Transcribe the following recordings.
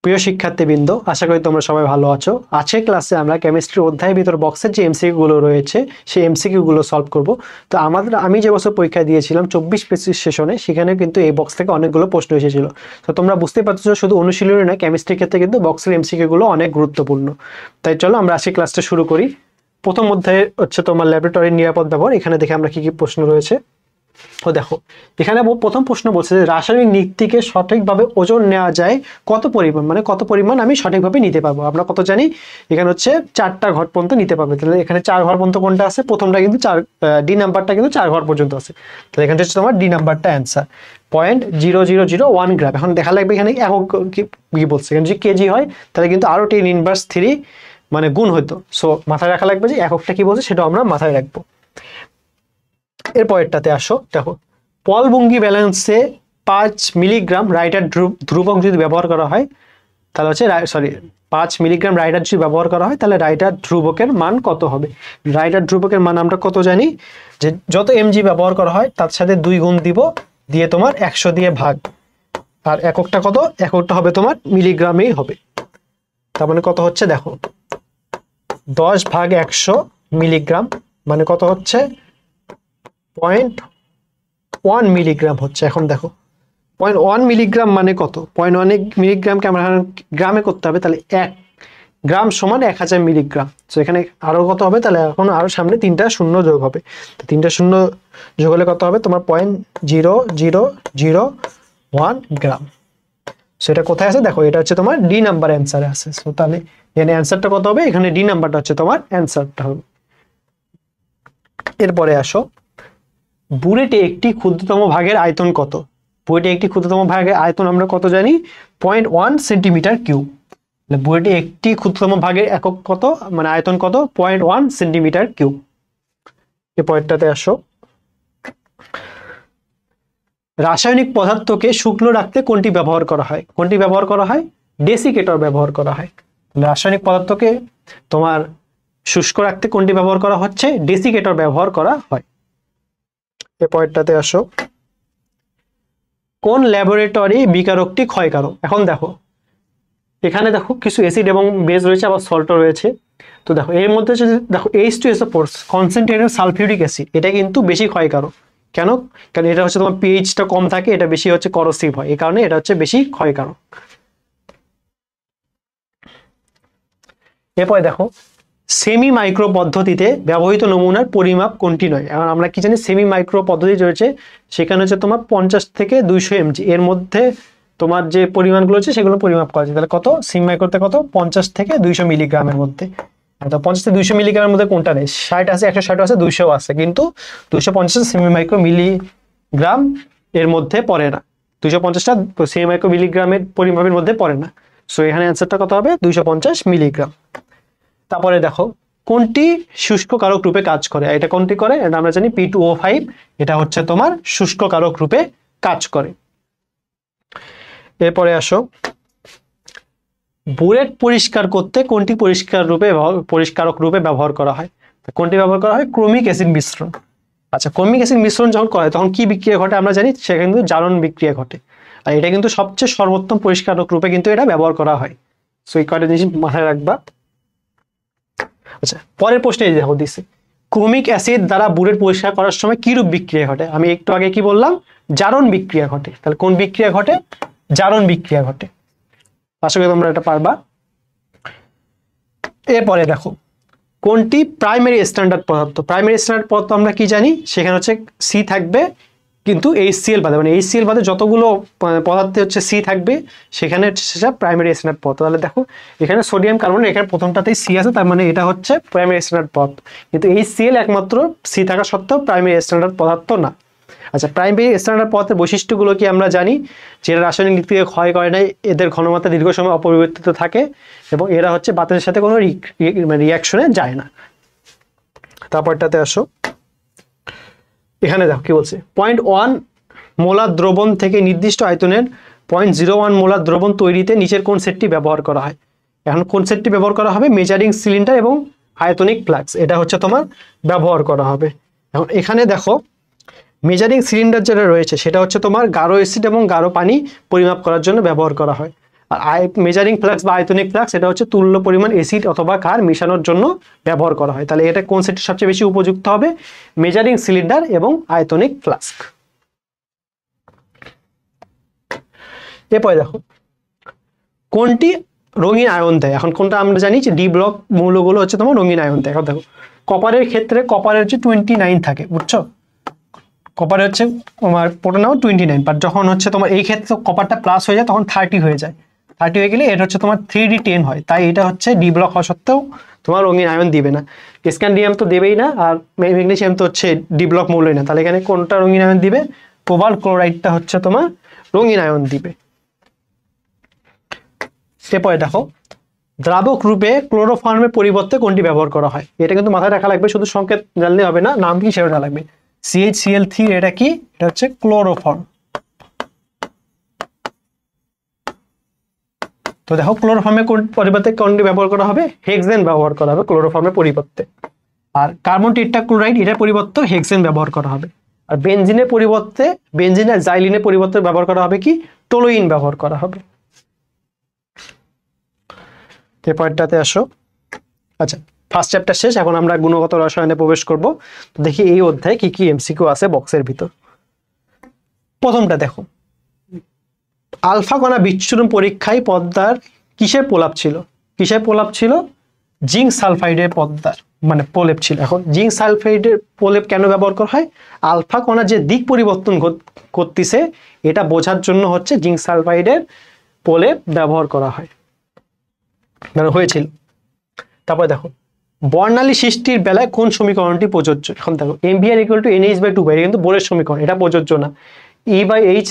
প্রিয় শিক্ষার্থীবৃন্দ, আশা করি তোমরা সবাই ভালো আছো। আজকের ক্লাসে আমরা কেমিস্ট্রি অধ্যায়ের ভিতর বক্সের যে এমসিকিউ গুলো রয়েছে সেই এমসিকিউ গুলো সলভ করব। তো আমি যে বছর পরীক্ষা দিয়েছিলাম 24-25 সেশনে, সেখানে কিন্তু এই বক্স থেকে অনেকগুলো প্রশ্ন এসেছিল। তো তোমরা বুঝতে পারছো শুধু অনুশীলনী না, কেমিস্ট্রির ক্ষেত্রে কিন্তু বক্সের এমসিকিউ গুলো অনেক গুরুত্বপূর্ণ। তাই চলো আমরা আজকে ক্লাসটা শুরু করি। প্রথম অধ্যায়ে হচ্ছে তোমার ল্যাবরেটরি নিরাপদ ব্যবহার। এখানে দেখে আমরা কি কি প্রশ্ন রয়েছে। তো দেখো, এখানে প্রথম প্রশ্ন বলছে যে রাসায়নিক দিক থেকে সঠিকভাবে ওজন নেওয়া যায় কত পরিমাণ, মানে কত পরিমাণ আমি সঠিকভাবে নিতে পারবো। আমরা কত জানি, এখানে হচ্ছে 4টা ঘর পর্যন্ত নিতে পারবে। তাহলে এখানে 4 ঘর পর্যন্ত কোনটা আছে? প্রথমটা কিন্তু 4, ডি নাম্বারটা কিন্তু 4 ঘর পর্যন্ত আছে। তাহলে এখানে হচ্ছে তোমার ডি নাম্বারটা অ্যান্সার। 0.0001 গ্রাম। এখন দেখা লাগবে এখানে একক কি বলছে, এখানে যদি কেজি হয় তাহলে কিন্তু আরো 10⁻³ মানে গুণ হতো। সো মাথায় রাখা লাগবে যে এককটা কি বলছে সেটা আমরা মাথায় রাখবো। এরপরেরটাতে আসো, দেখো পল বুঙ্গি ব্যালেন্সে 5 মিলিগ্রাম রাইটার ধ্রুবক যদি ব্যবহার করা হয় তাহলে হচ্ছে 5 মিলিগ্রাম রাইটার যদি ব্যবহার করা হয় তাহলে রাইটার ধ্রুবকের মান কত হবে। রাইটার ধ্রুবকের মান আমরা কত জানি, যে যত এমজি ব্যবহার করা হয় তার সাথে 2 গুণ দিব, দিয়ে তোমার 100 দিয়ে ভাগ। আর এককটা কত? এককটা হবে তোমার মিলিগ্রামেই হবে। তার মানে কত হচ্ছে দেখো, 10/100 মিলিগ্রাম মানে কত হচ্ছে 0.1 মিলিগ্রাম হচ্ছে। এখন দেখো 0.1 মিলিগ্রাম মানে কত, 0.1 মিলিগ্রামকে আমরা গ্রামে করতে হবে, তাহলে 1 গ্রাম সমান 1000 মিলিগ্রাম। তো এখানে আরো কত হবে, তাহলে এখন আরো সামনে 3টা শূন্য যোগ হবে। তো 3টা শূন্য যোগ হলে কত হবে তোমার 0.0001 গ্রাম। সেটা কোথায় আছে দেখো, এটা হচ্ছে তোমার ডি নাম্বার অ্যান্সারে আছে। সো তাহলে এখানে অ্যান্সারটা কত হবে, এখানে ডি নাম্বারটা হচ্ছে তোমার অ্যান্সারটা হবে। এরপরে আসো, বুলেটে একটি ক্ষুদ্রতম ভাগের আয়তন কত। বুলেটে একটি ক্ষুদ্রতম ভাগের আয়তন আমরা কত জানি, 0.1 সেন্টিমিটার কিউব। বুলেটে একটি ক্ষুদ্রতম ভাগের একক কত, মানে আয়তন কত, 0.1 সেন্টিমিটার কিউব। এই পয়েন্টটাতে আসো, রাসায়নিক পদার্থকে শুকনো রাখতে কোনটি ব্যবহার করা হয়? কোনটি ব্যবহার করা হয়? ডেসিকেটর ব্যবহার করা হয়। রাসায়নিক পদার্থকে তোমার শুষ্ক রাখতে কোনটি ব্যবহার করা হচ্ছে? ডেসিকেটর ব্যবহার করা হয়। এই পয়েন্টটাতে আসো, কোন ল্যাবরেটরি বিকারকটি ক্ষয়কারক? এখন দেখো, এখানে দেখো কিছু অ্যাসিড এবং বেস রয়েছে, আবার সল্টও রয়েছে। তো দেখো এর মধ্যে যদি দেখো H2SO4 কনসেন্ট্রেটেড সালফিউরিক অ্যাসিড, এটা কিন্তু বেশি ক্ষয়কারক। কেন? কারণ এটা হচ্ছে তোমার পিএইচটা কম থাকে, এটা বেশি হচ্ছে করসিভ হয়, এই কারণে এটা হচ্ছে বেশি ক্ষয়কারক। এরপরে দেখো, সেমি মাইক্রো পদ্ধতিতে ব্যবহৃত নমুনার পরিমাপ কোনটি নয়? এখন আমরা কি জানি, সেমি মাইক্রো পদ্ধতি রয়েছে, সেখানে হচ্ছে তোমার 50 থেকে 200 mg এর মধ্যে তোমার যে পরিমাণগুলো আছে সেগুলো পরিমাপ করা যায়। তাহলে কত সেমি মাইক্রোতে কত, 50 থেকে 200 মিলিগ্রামের মধ্যে। তো 50 থেকে 200 মিলিগ্রামের মধ্যে কোনটা নেই, 60 আছে, 160 আছে, 200 আছে, কিন্তু 250 সেমি মাইক্রো মিলিগ্রাম এর মধ্যে পড়ে না। 250টা সেমি মাইক্রো মিলিগ্রামের পরিমাপের মধ্যে পড়ে না। সো এখানে অ্যান্সারটা কত হবে, 250 মিলিগ্রাম। তারপরে দেখো, কোনটি শুষ্ক কারক রূপে কাজ করে? এটা কোনটি করে, এটা আমরা জানি P2O5, এটা হচ্ছে তোমার শুষ্ক কারক রূপে কাজ করে। এরপরে আসো, বুলেট পরিষ্কার করতে কোনটি পরিষ্কারক রূপে ব্যবহার করা হয়? কোনটি ব্যবহার করা হয়? ক্রোমিক অ্যাসিড মিশ্রণ। আচ্ছা, ক্রোমিক অ্যাসিড মিশ্রণ যখন করা হয় তখন কি বিক্রিয়া ঘটে আমরা জানি, সেখানে কিন্তু জারণ বিক্রিয়া ঘটে। আর এটা কিন্তু সবচেয়ে সর্বোত্তম পরিষ্কারক রূপে কিন্তু এটা ব্যবহার করা হয়। সো এই কয়টা জিনিস মাথায় রাখবা। আচ্ছা, পরের প্রশ্নে দেখো দিচ্ছে, ক্রোমিক অ্যাসিড দ্বারা বুলেট পরিষ্কার করার সময় কি রূপ বিক্রিয়া ঘটে? আমি একটু আগে কি বললাম, জারণ বিক্রিয়া ঘটে। তাহলে কোন বিক্রিয়া ঘটে? জারণ বিক্রিয়া ঘটে। আশা করি তোমরা এটা পারবা। এরপরে দেখো, কোনটি প্রাইমারি স্ট্যান্ডার্ড পদার্থ? প্রাইমারি স্ট্যান্ডার্ড পদার্থ আমরা কি জানি, সেখানে হচ্ছে সি থাকবে, কিন্তু HCl বাদে, মানে HCl বাদে যতগুলো পদার্থে হচ্ছে সি থাকবে সেখানে সেটা প্রাইমারি স্ট্যান্ডার্ড পদার্থ। তাহলে দেখো এখানে সোডিয়াম কার্বন, এখানে প্রথমটাতেই সি আছে, তার মানে এটা হচ্ছে প্রাইমারি স্ট্যান্ডার্ড পদার্থ। কিন্তু HCl একমাত্র সি থাকা সত্ত্বেও প্রাইমারি স্ট্যান্ডার্ড পদার্থ না। আচ্ছা, প্রাইমারি স্ট্যান্ডার্ড পদার্থের বৈশিষ্ট্যগুলো কি আমরা জানি, যেটা রাসায়নিক দিক থেকে ক্ষয় করে নাই, এদের ঘনমাত্রা দীর্ঘ সময় অপরিবর্তিত থাকে, এবং এরা হচ্ছে বাতাসের সাথে কোনো রিয়াকশনে যায় না। তারপরটাতে আসো, এখানে দেখো কি বলছে, 0.1 মোলার দ্রবণ থেকে নির্দিষ্ট আয়তনের 0.01 মোলার দ্রবণ তৈরিতে নিচের কোন সেটটি ব্যবহার করা হয়? এখন কোন সেটটি ব্যবহার করা হবে? মেজারিং সিলিন্ডার এবং আয়তনিক ফ্লাক্স, এটা হচ্ছে তোমার ব্যবহার করা হবে। এখন এখানে দেখো, মেজারিং সিলিন্ডার যেটা রয়েছে সেটা হচ্ছে তোমার গাঢ় অ্যাসিড এবং গাঢ় পানি পরিমাপ করার জন্য ব্যবহার করা হয়। আর মেজারিং ফ্লাক্স বা আয়তনিক ফ্লাক্স এটা হচ্ছে তুল্য পরিমাণ অ্যাসিড অথবা ক্ষার মেশানোর জন্য ব্যবহার করা হয়। তাহলে এটা কোন সেটটি সবচেয়ে বেশি উপযুক্ত হবে? মেজারিং সিলিন্ডার এবং আয়তনিক ফ্লাস্ক। এরপরে দেখো কোনটি রঙিন আয়ন দেয়। এখন কোনটা আমরা জানি যে ডি ব্লক মৌলগুলো হচ্ছে তোমার রঙিন আয়ন দেয়। এখন দেখো কপারের ক্ষেত্রে কপারের হচ্ছে 29 থাকে, বুঝছো? কপার হচ্ছে তোমার প্রোটন নাম্বার 29, বাট যখন হচ্ছে তোমার এই ক্ষেত্রে কপারটা প্লাস হয়ে যায় তখন 30 হয়ে যায়। 30 হয়ে গেলে এটা হচ্ছে তোমার 3d10 হয়, তাই এটা হচ্ছে ডি ব্লক হওয়া সত্ত্বেও তোমার রঙিন আয়ন দিবে না। স্ক্যান্ডিয়াম তো দেবেই না, আর ম্যাগনেসিয়াম তো হচ্ছে ডি ব্লক মৌলই না, তাহলে এখানে কোনটা রঙিন আয়ন দিবে? কোবাল্ট ক্লোরাইডটা হচ্ছে তোমার রঙিন আয়ন দিবে। এরপরে দেখো দ্রাবক রূপে ক্লোরোফর্মের পরিবর্তে কোনটি ব্যবহার করা হয়? এটা কিন্তু মাথায় রাখা লাগবে, শুধু সংকেত জানলে হবে না, নাম কি সেটা লাগবে। CHCl3 এটা কি? এটা হচ্ছে ক্লোরোফর্ম। তো দেখো ক্লোরোফর্মের পরিবর্তে কোনটি ব্যবহার করা হবে? হেক্সেন ব্যবহার করা হবে ক্লোরোফর্মের পরিবর্তে। আর কার্বন টেট্রাক্লোরাইড এটার পরিবর্তে হেক্সেন ব্যবহার করা হবে। আর বেনজিনের পরিবর্তে, বেনজিন আর জাইলিনের পরিবর্তে ব্যবহার করা হবে কি? টলুইন ব্যবহার করা হবে। এই পয়েন্টটাতে আসো। আচ্ছা, ফার্স্ট চ্যাপ্টার শেষ, এখন আমরা গুণগত রসায়নে প্রবেশ করব। তো দেখি এই অধ্যায়ে কি কি এমসিকিউ আছে বক্সের ভিতর। প্রথমটা দেখো, আলফা কণা বিচ্ছুরণ পরীক্ষায় পদ্মার কিসের প্রলাপ ছিল? কিসের প্রলাপ ছিল? জিঙ্ক সালফাইডের পদ্মার মানে প্রলেপ ছিল। এখন জিঙ্ক সালফাইডের প্রলেপ কেন ব্যবহার করা হয়? আলফা কণা যে দিক পরিবর্তন করতেছে এটা বোঝার জন্য হচ্ছে জিঙ্ক সালফাইডের প্রলেপ ব্যবহার করা হয়, মানে হয়েছিল। তারপরে দেখো বর্ণালী সৃষ্টির বেলায় কোন সমীকরণটি প্রযোজ্য? এখন দেখো MBR = NH/2 এটা কিন্তু বোরের সমীকরণ, এটা প্রযোজ্য না। E/H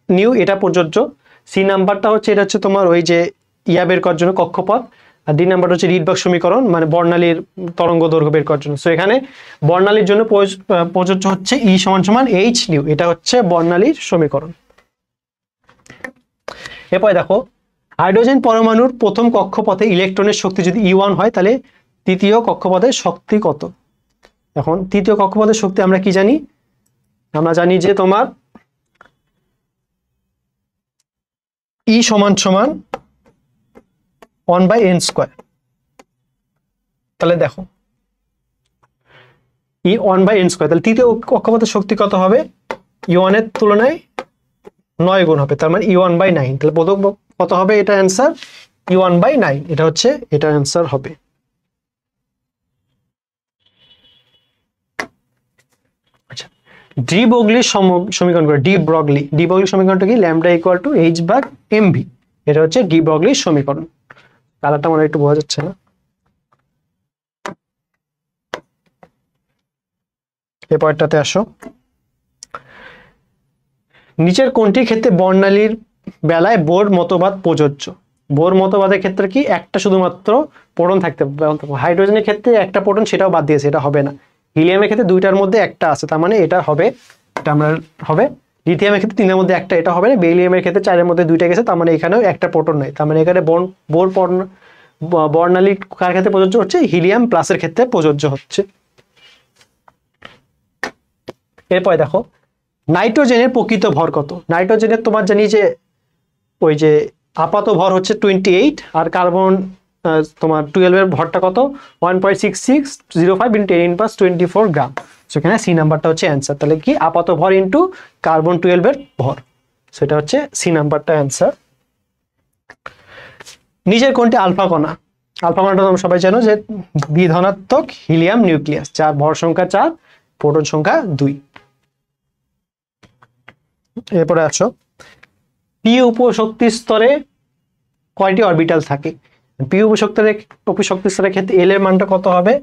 নিউ এটা প্রযোজ্য। সি নাম্বারটা হচ্ছে এটা হচ্ছে তোমার ওই যে ইয়া বের করার জন্য কক্ষপথ, আর ডি নাম্বারটা হচ্ছে রিডবার্গ সমীকরণ, মানে বর্ণালীর তরঙ্গ দৈর্ঘ্য বের করার জন্য। সো এখানে বর্ণালীর জন্য প্রযোজ্য হচ্ছে E = H নিউ, এটা হচ্ছে বর্ণালীর সমীকরণ। এরপরে দেখো হাইড্রোজেন পরমাণুর প্রথম কক্ষপথে ইলেকট্রনের শক্তি যদি E1 হয় তাহলে তৃতীয় কক্ষপথের শক্তি কত? এখন তৃতীয় কক্ষপথের শক্তি আমরা কি জানি? আমরা জানি যে তোমার E = 1/n²। তাহলে দেখো E 1/n², তাহলে তৃতীয় কক্ষপথের শক্তি কত হবে? E1 এর তুলনায় 9 গুণ হবে, তার মানে E1/9। তাহলে প্রথম কত হবে? এটা অ্যান্সার E1/9, এটা হচ্ছে এটা অ্যান্সার হবে। আচ্ছা, ডি ব্রগলির সমীকরণ করে, ডি ব্রগলি সমীকরণটা কি? ল্যামডা = h/mv, এটা হচ্ছে ডি ব্রগলির সমীকরণ। কালারটা মনে একটু বোঝা যাচ্ছে না। এই পয়েন্টটাতে আসো। নিচের কোনটির ক্ষেত্রে বর্ণালীর বেলায় বোর মতবাদ প্রযোজ্য? বোর মতবাদের ক্ষেত্রে কি একটা শুধুমাত্র প্রোটন থাকতে হবে। হাইড্রোজেনের ক্ষেত্রে একটা প্রোটন, সেটাও বাদ দিয়েছে, এটা হবে না। হিলিয়ামের ক্ষেত্রে দুইটার মধ্যে একটা আছে, তার মানে এটা হবে, এটা আমরা হবে। লিথিয়ামের ক্ষেত্রে তিনের মধ্যে একটা, এটা হবে না। বেরিলিয়ামের ক্ষেত্রে 4-এর মধ্যে 2টা গেছে, তার মানে এখানেও একটা প্রোটন নাই, তার মানে এখানে বর্ণালী কার ক্ষেত্রে প্রযোজ্য হচ্ছে? হিলিয়াম প্লাসের ক্ষেত্রে প্রযোজ্য হচ্ছে। এরপরে দেখো নাইট্রোজেনের প্রকৃত ভর কত? নাইট্রোজেনের তোমার জানি যে ওই যে আপাত ভর হচ্ছে 28, আর কার্বন তোমার 12 এর ভরটা কত? 1.6605 × 10⁻24 গ্রাম। সেখানে সি নাম্বারটা হচ্ছে অ্যান্সার। তাহলে কি? আপাত ভর ইন্টু কার্বন 12 এর ভর, সেটা হচ্ছে সি নাম্বারটা অ্যান্সার। নিচের কোনটি আলফা কণা? আলফা কণাটা তোমরা সবাই জানো যে দ্বিধনাত্মক হিলিয়াম নিউক্লিয়াস, যার ভর সংখ্যা 4, প্রোটন সংখ্যা 2। এরপরে আসো, পি উপশক্তি স্তরে কয়টি অরবিটাল থাকে? পি উপশক্তি স্তরের ক্ষেত্রে এল এর মানটা কত হবে?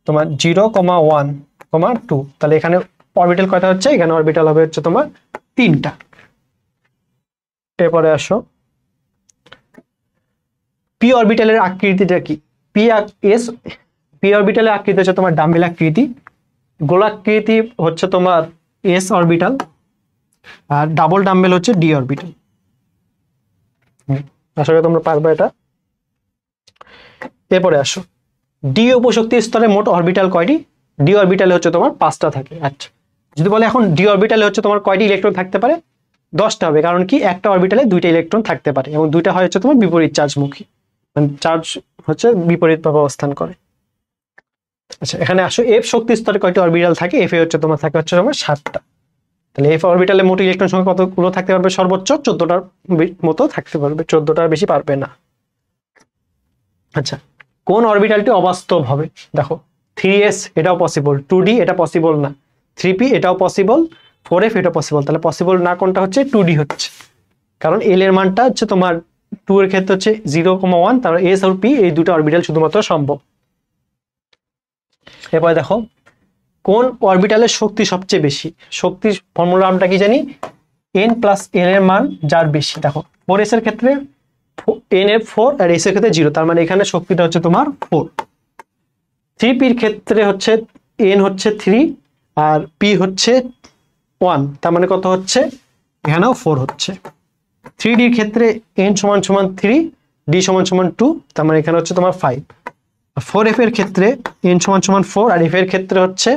তোমার 0,1, 2। তাহলে এখানে অরবিটাল কয়টা হচ্ছে? এখানে অরবিটাল হবে হচ্ছে তোমার 3টা। এরপরে আসো, পি অরবিটালের আকৃতিটা কি? পি অরবিটালের আকৃতি হচ্ছে তোমার ডাম্বেল আকৃতি, গোলাকৃতি হচ্ছে তোমার এস অরবিটাল, আর ডাবল ডাম্বেল হচ্ছে ডি অরবিটাল। আশা করি তোমরা পারবে এটা। এরপরে আসো, ডি উপশক্তি স্তরে মোট অরবিটাল কয়টি? ডি অরবিটালে হচ্ছে তোমার 5টা থাকে। আচ্ছা, যদি বলে এখন ডি অরবিটালে হচ্ছে তোমার কয়টি ইলেকট্রন থাকতে পারে? 10টা হবে, কারণ কি একটা অরবিটালে 2টা ইলেকট্রন থাকতে পারে এবং 2টা হয় হচ্ছে তোমার বিপরীত চার্জমুখী, মানে চার্জ হচ্ছে বিপরীতভাবে অবস্থান করে। আচ্ছা এখানে আসো, এফ শক্তি স্তরে কয়টি অরবিটাল থাকে? এফ এ হচ্ছে তোমার থাকে হচ্ছে তোমার 7টা। তাহলে এফ অরবিটালে মোট ইলেকট্রন সংখ্যা কতগুলো থাকতে পারবে? সর্বোচ্চ 14টার মতো থাকতে পারবে, 14টার বেশি পারবে না। আচ্ছা, কোন অরবিটালটি অবাস্তব হবে? দেখো 3s এটাও পসিবল, 2d এটা পসিবল না, 3p এটাও পসিবল, 4f এটা পসিবল। তাহলে পসিবল না কোনটা হচ্ছে? 2d হচ্ছে, কারণ এল এর মানটা হচ্ছে তোমার 2 এর ক্ষেত্রে হচ্ছে 0,1, তার এস আর পি এই দুটো অরবিটাল শুধুমাত্র সম্ভব। এরপরে দেখো, কোন অরবিটালের শক্তি সবচেয়ে বেশি? শক্তির ফর্মুলা আমরা কি জানি? n প্লাস এল এর মান যার বেশি। দেখো 4s এর ক্ষেত্রে n এর 4 আর s এর ক্ষেত্রে 0, তার মানে এখানে শক্তিটা হচ্ছে তোমার 4। 3p এর ক্ষেত্রে হচ্ছে n হচ্ছে 3 আর p হচ্ছে 1, তার মানে কত হচ্ছে? এখানেও 4 হচ্ছে। 3d এর ক্ষেত্রে n সমান সমান 3, d সমান সমান 2, তার মানে এখানে হচ্ছে তোমার 5। 4f এর ক্ষেত্রে n সমান সমান 4 আর f এর ক্ষেত্রে হচ্ছে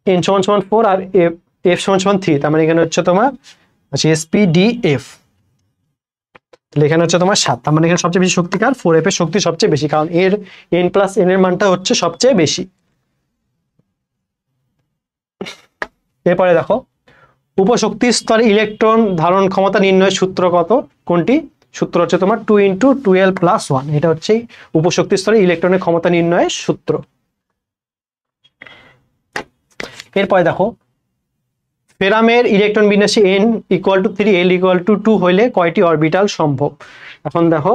n সমান সমান 4 আর f সমান সমান 3, তার মানে এখানে হচ্ছে তোমার আচ্ছা spdf, তাহলে এখানে হচ্ছে তোমার 7। তার মানে এখানে সবচেয়ে বেশি শক্তি কার? 4f এর শক্তি সবচেয়ে বেশি, কারণ এর n প্লাস n এর মানটা হচ্ছে সবচেয়ে বেশি। এরপরে দেখো, উপশক্তি স্তরে ইলেকট্রন ধারণ ক্ষমতা নির্ণয়ের সূত্র কত? কোনটি? সূত্র হচ্ছে তোমার 2 × 12 + 1, এটা হচ্ছে উপশক্তি স্তরে ইলেকট্রনের ক্ষমতা নির্ণয়ের সূত্র। এরপরে দেখো, ফেরামের ইলেকট্রন বিন্যাসে n = 3 l = 2 হইলে কয়টি অরবিটাল সম্ভব? এখন দেখো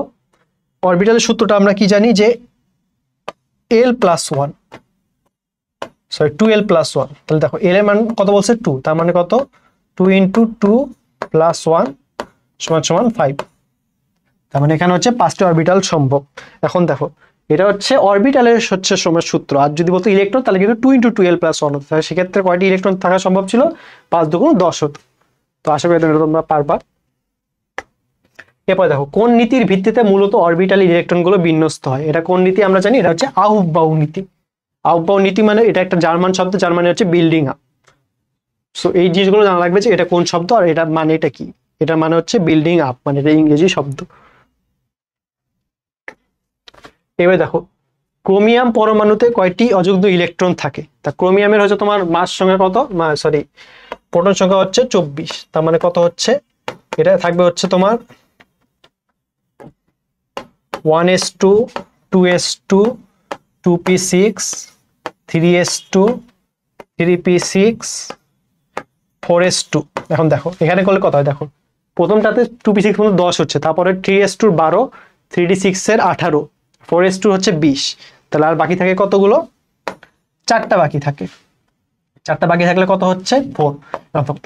অরবিটালের সূত্রটা আমরা কি জানি, যে l + 1 2l + 1। তাহলে দেখো l এর মান কত বলছে? 2, তার মানে কত? 2 × 2 + 1 = 5, তার মানে এখানে হচ্ছে 5টি অরবিটাল সম্ভব। এখন দেখো এটা হচ্ছে অরবিটালের হচ্ছে সময় সূত্র, আর যদি বলতো ইলেকট্রন তাহলে কিন্তু 2 × 12 + 1 হতো, তাহলে সেক্ষেত্রে কয়টি ইলেকট্রন থাকা সম্ভব ছিল? 5 × 2 = 10 হতো। তো আশা করি তোমরা পারবা। এরপর দেখো, কোন নীতির ভিত্তিতে মূলত অরবিটাল ইলেকট্রনগুলো বিন্যস্ত হয়? এটা কোন নীতি আমরা জানি? এটা হচ্ছে আউফবাউ নীতি। আউফবাউ নীতি মানে এটা একটা জার্মান শব্দ, যার মানে হচ্ছে বিল্ডিং আপ। সো এই জিনিসগুলো জানা লাগবে যে এটা কোন শব্দ আর এটা মানে এটা কি। এটা মানে হচ্ছে বিল্ডিং আপ, মানে এটা ইংরেজি শব্দ। এবার দেখো, ক্রোমিয়াম পরমাণুতে কয়টি অযুগ্ম ইলেকট্রন থাকে? তা ক্রোমিয়ামের হচ্ছে তোমার মাস সংখ্যা কত? প্রোটন সংখ্যা হচ্ছে 24, তার মানে কত হচ্ছে? এটা থাকবে হচ্ছে তোমার 1s2 2s2 2p6 3s2 3p6 4s2। এখন দেখো এখানে করলে কত হয়? দেখো প্রথমটাতে 2p6 পর্যন্ত 10 হচ্ছে, তারপরে 3s2 12, 3d6 এর 18, 4s2 হচ্ছে 20, তাহলে আর বাকি থাকে কতগুলো? 4টা বাকি থাকে। 4টা বাকি থাকলে কত হচ্ছে? 4।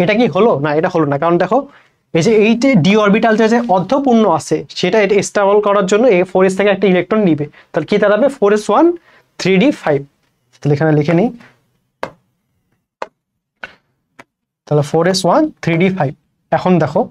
এটা কি হলো? না, এটা হলো না, কারণ দেখো এই যে এইটে ডি অরবিটাল যে অর্ধপূর্ণ আছে সেটা এটা স্টেবল করার জন্য এই 4s থেকে একটা ইলেকট্রন নিবে, তাহলে কি দাঁড়াবে? 4s1 3d5। তাহলে এখানে লিখে নিই, তাহলে 4s1 3d5। এখন দেখো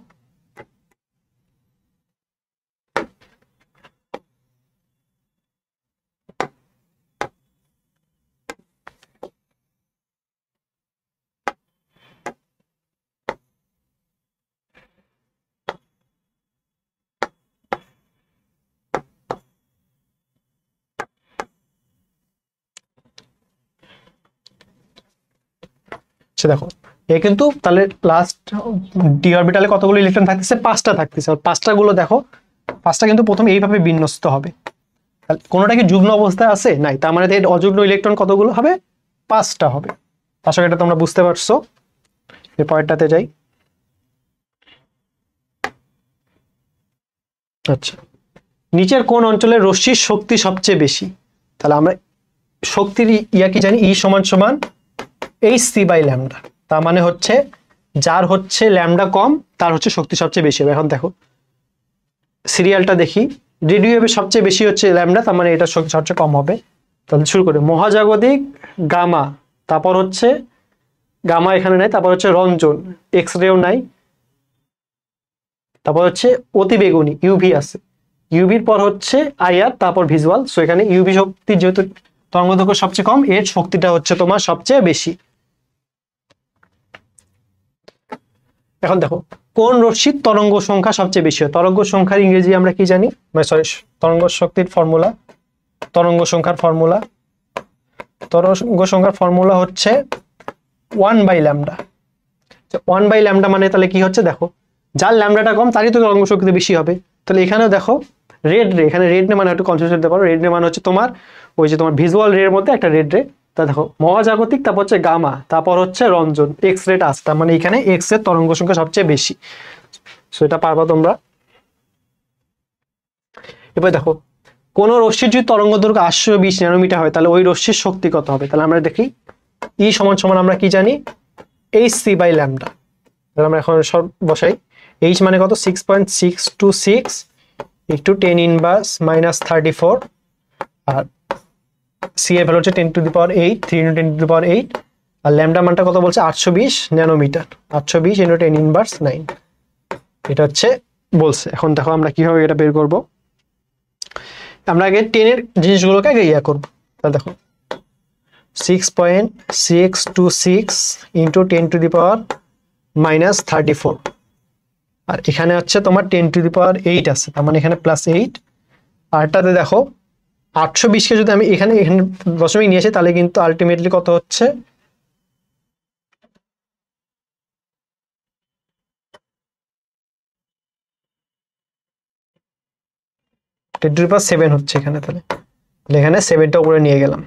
দেখো এ কিন্তু তাহলে লাস্ট ডি অরবিটালে কতগুলো ইলেকট্রন থাকতেছে? 5টা থাকতেছে, আর 5টা গুলো দেখো 5টা কিন্তু প্রথমে এইভাবে বিন্যস্ত হবে। তাহলে কোনোটা কি যুগ্ম অবস্থায় আছে? নাই, তার মানে এর অযুগ্ম ইলেকট্রন কতগুলো হবে? 5টা হবে। আশা করি এটা তোমরা বুঝতে পারছো। এর পরেরটাতে যাই। আচ্ছা, নিচের কোন অঞ্চলের রশ্মির শক্তি সবচেয়ে বেশি? তাহলে আমরা শক্তির ইয়া কি জানি? ই সমান সমান hc/λ, তার মানে হচ্ছে যার হচ্ছে ল্যামডা কম তার হচ্ছে শক্তি সবচেয়ে বেশি হবে। এখন দেখো সিরিয়ালটা দেখি, রেডিও ওয়েভের সবচেয়ে বেশি হচ্ছে ল্যামডা, তার মানে এটা শক্তি সবচেয়ে কম হবে। তাহলে শুরু করি, মহাজাগতিক গামা, তারপর হচ্ছে গামা এখানে নাই, তারপর হচ্ছে রঞ্জন এক্স রেও নাই, তারপর হচ্ছে অতিবেগুনি ইউভি আছে, ইউভির পর হচ্ছে আইআর, তারপর ভিজুয়াল। সো এখানে ইউভি শক্তি যেহেতু তরঙ্গদৈর্ঘ্য সবচেয়ে কম, এর শক্তিটা হচ্ছে তোমার সবচেয়ে বেশি। এখন দেখো কোন রশ্মির তরঙ্গ সংখ্যা সবচেয়ে বেশি হয়। তরঙ্গ সংখ্যার ইংরেজি আমরা কি জানি, সরি তরঙ্গ শক্তির ফর্মুলা, তরঙ্গ সংখ্যার ফর্মুলা, তরঙ্গ সংখ্যার ফর্মুলা হচ্ছে 1/λ। 1/λ মানে তাহলে কি হচ্ছে দেখো, যার ল্যামডাটা কম তারই তো তরঙ্গ শক্তি বেশি হবে। তাহলে এখানেও দেখো রেড রে, এখানে রেড রে মানে একটু কনফিউজ হতে পারো, রেড রে মানে হচ্ছে তোমার ওই যে তোমার ভিজুয়াল রে এর মধ্যে একটা রেড রে। তা দেখো মহাজাগতিক, তারপর হচ্ছে গামা, তারপর হচ্ছে রঞ্জন, এক্স রেটা আসটা, মানে এখানে এক্স এর তরঙ্গ সংখ্যা সবচেয়ে বেশি। সেটা পারবা তোমরা। এবার দেখো কোন রশ্মির যদি তরঙ্গ দৈর্ঘ্য 820 ন্যানোমিটার হয় তাহলে ওই রশ্মির শক্তি কত হবে। তাহলে আমরা দেখি ই সমান সমান আমরা কি জানি, hc/λ। তাহলে আমরা এখন সব বসাই। h মানে কত, 6.626 একটু 10 ইনভার্স -34, আর c এর ভ্যালু হচ্ছে 10⁸, 3 × 10⁸, আর ল্যামডা মানটা কত বলছে 820 ন্যানোমিটার, 820 × 10 ইনভার্স 9, এটা হচ্ছে বলছে। এখন দেখো আমরা কিভাবে এটা বের করব। আমরা আগে 10 এর জিনিসগুলোকে আগে ইয়া করব। তাহলে দেখো 6.626 × 10⁻⁻34, আর এখানে হচ্ছে তোমার 10⁸ আছে, তার মানে এখানে +8। আরটাতে দেখো 820 কে যদি আমি এখানে দশমিক নিয়ে আসি তাহলে কিন্তু আলটিমেটলি কত হচ্ছে, ⁻7 হচ্ছে এখানে। তাহলে এখানে 7টা উপরে নিয়ে গেলাম,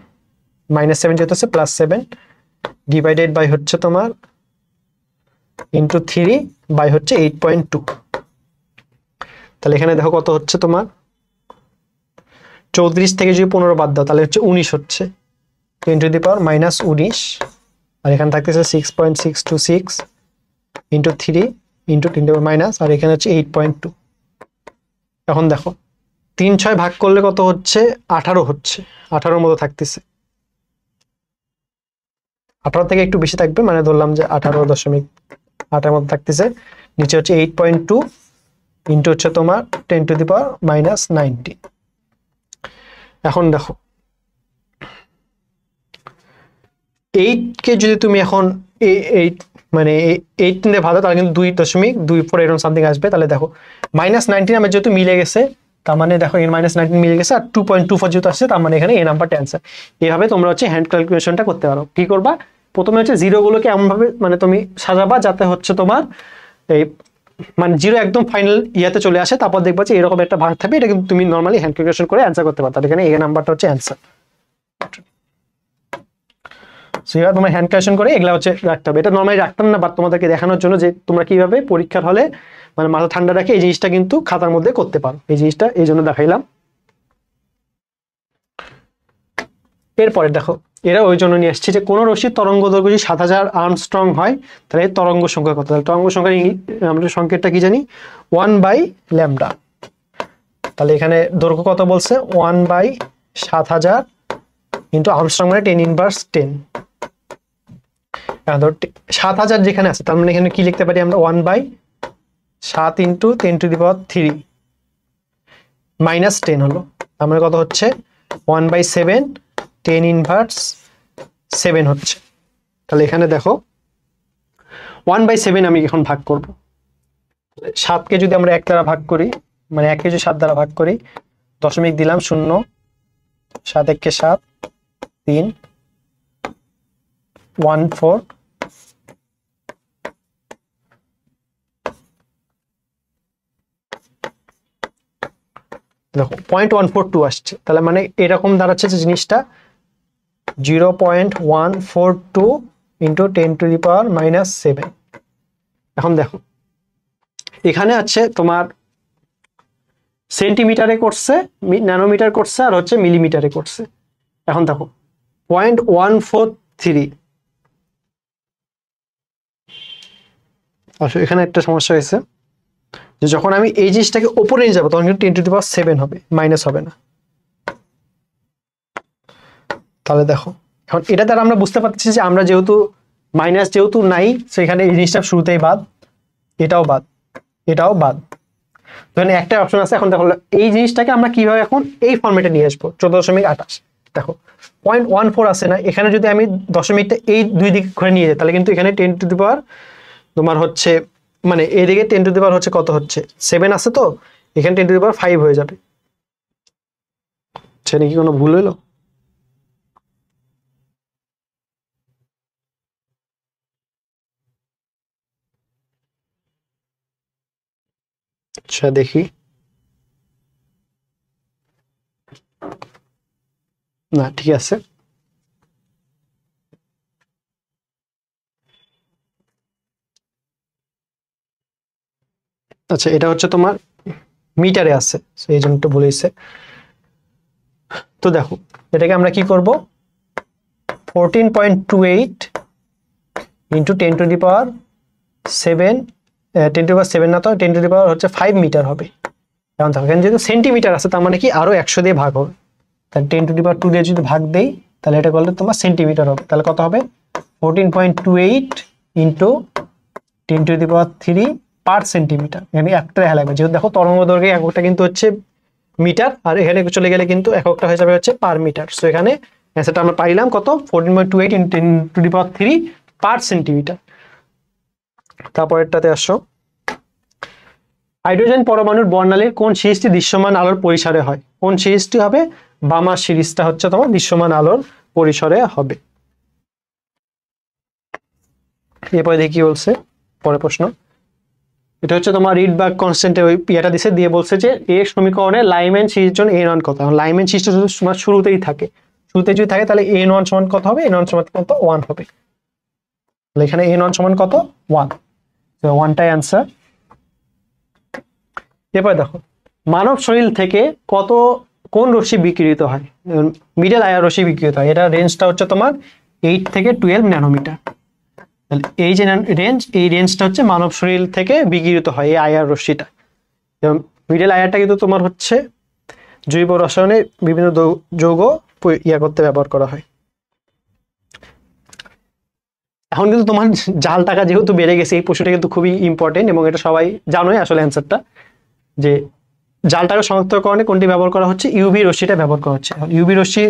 -7 যেহেতু আছে +7 ডিভাইডেড বাই হচ্ছে তোমার ইন্টু 3 হচ্ছে 8.2। তাহলে এখানে দেখো কত হচ্ছে তোমার, 34 থেকে যদি 15 বাদ দাও তাহলে হচ্ছে 19 হচ্ছে, 10⁻⁻19, আর এখানে থাকতেছে 6.626 ইন্টু 3 ইন্টু 10⁻⁻, আর এখানে হচ্ছে 8.2। এখন দেখো 3/6 ভাগ করলে কত হচ্ছে, 18 হচ্ছে, 18-র মতো থাকতেছে, 18 থেকে একটু বেশি থাকবে, মানে ধরলাম যে 18.8 মতো থাকতেছে। নিচে হচ্ছে 8.2 ইন্টু হচ্ছে তোমার 10⁻⁻90। এখন দেখো 8 কে যদি তুমি এখন 8 মানে 8 দিয়ে ভালো তাহলে কিন্তু 2.24 এরকম সামথিং আসবে। তাহলে দেখো -19 আমার যেহেতু মিলে গেছে, তার মানে দেখো এর -19 মিলে গেছে, আর 2.24 যেহেতু আসছে তার মানে এখানে এই নাম্বারটা অ্যান্সার। এইভাবে তোমরা হচ্ছে হ্যান্ড ক্যালকুলেশনটা করতে পারো। কি করবা, প্রথমে হচ্ছে জিরোগুলোকে এমনভাবে মানে তুমি সাজাবা যাতে হচ্ছে তোমার এই মানে জিরো একদম ফাইনাল ইয়াতে চলে আসে, তারপর দেখবা যে এরকম একটা ভাগ থাকবে, এটা কিন্তু তুমি নর্মালি হ্যান্ড ক্যালকুলেশন করে অ্যান্সার করতে পারো। এখানে এই নাম্বারটা হচ্ছে অ্যান্সার। সেটা তোমার হ্যান্ড ক্যালকুলেশন করে এগুলা হচ্ছে রাখতে হবে। এটা নর্মালি রাখতাম না, বাট তোমাদেরকে দেখানোর জন্য যে তোমরা কিভাবে পরীক্ষার হলে মানে মাথা ঠান্ডা রাখে এই জিনিসটা কিন্তু খাতার মধ্যে করতে পারো, এই জিনিসটা এই জন্য দেখাইলাম। এরপরে দেখো এরা ওই জন্য নিয়ে আসছে যে কোনো রশ্মির তরঙ্গ দৈর্ঘ্য যদি 7000 আর্মস্ট্রং হয় তাহলে এর তরঙ্গ সংখ্যা কত। তাহলে তরঙ্গ সংখ্যার আমরা সংকেতটা কি জানি, 1/λ। তাহলে এখানে দৈর্ঘ্য কত বলছে, 1/7000 ইন্টু আর্মস্ট্রং মানে 10⁻10। 7000 যেখানে আছে তার মানে এখানে কি লিখতে পারি আমরা, 1/7 ইন্টু 10⁻³ -10 হলো, তার মানে কত হচ্ছে 1/7 10⁻7 হচ্ছে। তাহলে এখানে দেখো 1/7 আমি এখন ভাগ করব। 7কে যদি আমরা 1 দ্বারা ভাগ করি, মানে 1কে যদি 7 দ্বারা ভাগ করি, দশমিক দিলাম 0, 7 1 কে 7, 3 14 দেখো 0.142 আসছে। তাহলে মানে এরকম দাঁড়াচ্ছে যে জিনিসটা 0.142 ইন্টু 10⁻⁻7। এখন দেখো এখানে আছে তোমার সেন্টিমিটারে করছে, ন্যানোমিটার করছে, আর হচ্ছে মিলিমিটারে করছে। এখন দেখো 0.143, আচ্ছা এখানে একটা সমস্যা হয়েছে যে যখন আমি এই জিনিসটাকে উপরে নিয়ে যাবো তখন কিন্তু 10⁻7 হবে, মাইনাস হবে না। তাহলে দেখো এখন এটা দ্বারা আমরা বুঝতে পারছি যে আমরা যেহেতু মাইনাস যেহেতু নাই সেখানে এই জিনিসটা শুরুতেই বাদ, এটাও বাদ, এটাও বাদ, এখানে একটা অপশন আছে। এখন দেখো এই জিনিসটাকে আমরা কিভাবে এখন এই ফরম্যাটে নিয়ে আসবো, 14.28। দেখো 0.14 আছে না, এখানে যদি আমি দশমিকটা এই দুই দিক ঘুরে নিয়ে যাই তাহলে কিন্তু এখানে 10 টু দি পাওয়ার তোমার হচ্ছে মানে এদিকে 10 টু দি পাওয়ার হচ্ছে কত হচ্ছে 7 আছে, তো এখানে 10 টু দি পাওয়ার 5 হয়ে যাবে। সেটা কি কোনো ভুল হলো? আচ্ছা দেখি, না ঠিক আছে। আচ্ছা এটা হচ্ছে তোমার মিটারে আছে, এই জন্য একটু বলেছে। তো দেখো এটাকে আমরা কি করব, 14.28 into 10 to the power 7, 10 to the power 7 না, তো 10 টু দি পাওয়ার হচ্ছে 5 মিটার হবে। এখন দেখো এখানে যেহেতু সেন্টিমিটার আছে, তার মানে কি আরো 100 দিয়ে ভাগ হবে, তাহলে 10 টু দি পাওয়ার 2 দিয়ে যদি ভাগ দেই, তাহলে এটা করলে তোমার সেন্টিমিটার হবে। তাহলে কত হবে, 14.28 into 10 to the power 3 per centimetre. এখানে একটা দেখা লাগবে, যেহেতু দেখো তরঙ্গ দৈর্ঘ্যের এককটা কিন্তু হচ্ছে মিটার, আর এখানে চলে গেলে কিন্তু এককটা হয়ে যাবে হচ্ছে পার মিটার। সো এখানে অ্যান্সারটা আমরা পাইলাম কত, 14.28 into 10 to the power 3 per centimetre. তারপরেরটাতে আসো, হাইড্রোজেন পরমাণুর বর্ণালীর কোন সিরিজটি দৃশ্যমান আলোর পরিসরে হয়? কোন সিরিজটি হবে? বামার সিরিজটা হচ্ছে তোমার দৃশ্যমান আলোর পরিসরে হবে। এরপরে দেখি বলছে, পরের প্রশ্ন, এটা হচ্ছে তোমার রিডবার্গ কনস্ট্যান্টে ওই ইয়েটা দিছে, দিয়ে বলছে যে এ সমীকরণে লাইম্যান সিরিজ জন্য এন ওয়ান কত। লাইম্যান সিরিজটা যদি তোমার শুরুতেই থাকে, শুরুতে যদি থাকে তাহলে এন ওয়ান সমান কত হবে, এন ওয়ান সমান কত 1 হবে। তাহলে এখানে এন ওয়ান সমান কত 1, তো 1টাই অ্যান্সার। এরপর দেখো, মানব শরীর থেকে কোন রশ্মি বিকিরিত হয়? মিডল আয়ার রশ্মি বিকিরিত হয়, এটা রেঞ্জটা হচ্ছে তোমার 8 থেকে 12 ন্যানোমিটার। তাহলে এই যে রেঞ্জ, এই রেঞ্জটা হচ্ছে মানব শরীর থেকে বিকিরিত হয় এই আয়ার রশ্মিটা। এবং মিডল আয়ারটা কিন্তু তোমার হচ্ছে জৈব রসায়নে বিভিন্ন যৌগ করতে ব্যবহার করা হয়। এখন কিন্তু তোমার জাল টাকা যেহেতু বেড়ে গেছে, এই প্রশ্নটা কিন্তু খুবই ইম্পর্টেন্ট, এবং এটা সবাই জানোই আসলে অ্যান্সারটা, যে জাল টাকা শনাক্তকরণে কোনটি ব্যবহার করা হচ্ছে, ইউভি রশ্মিটা ব্যবহার করা হচ্ছে। ইউভি রশ্মি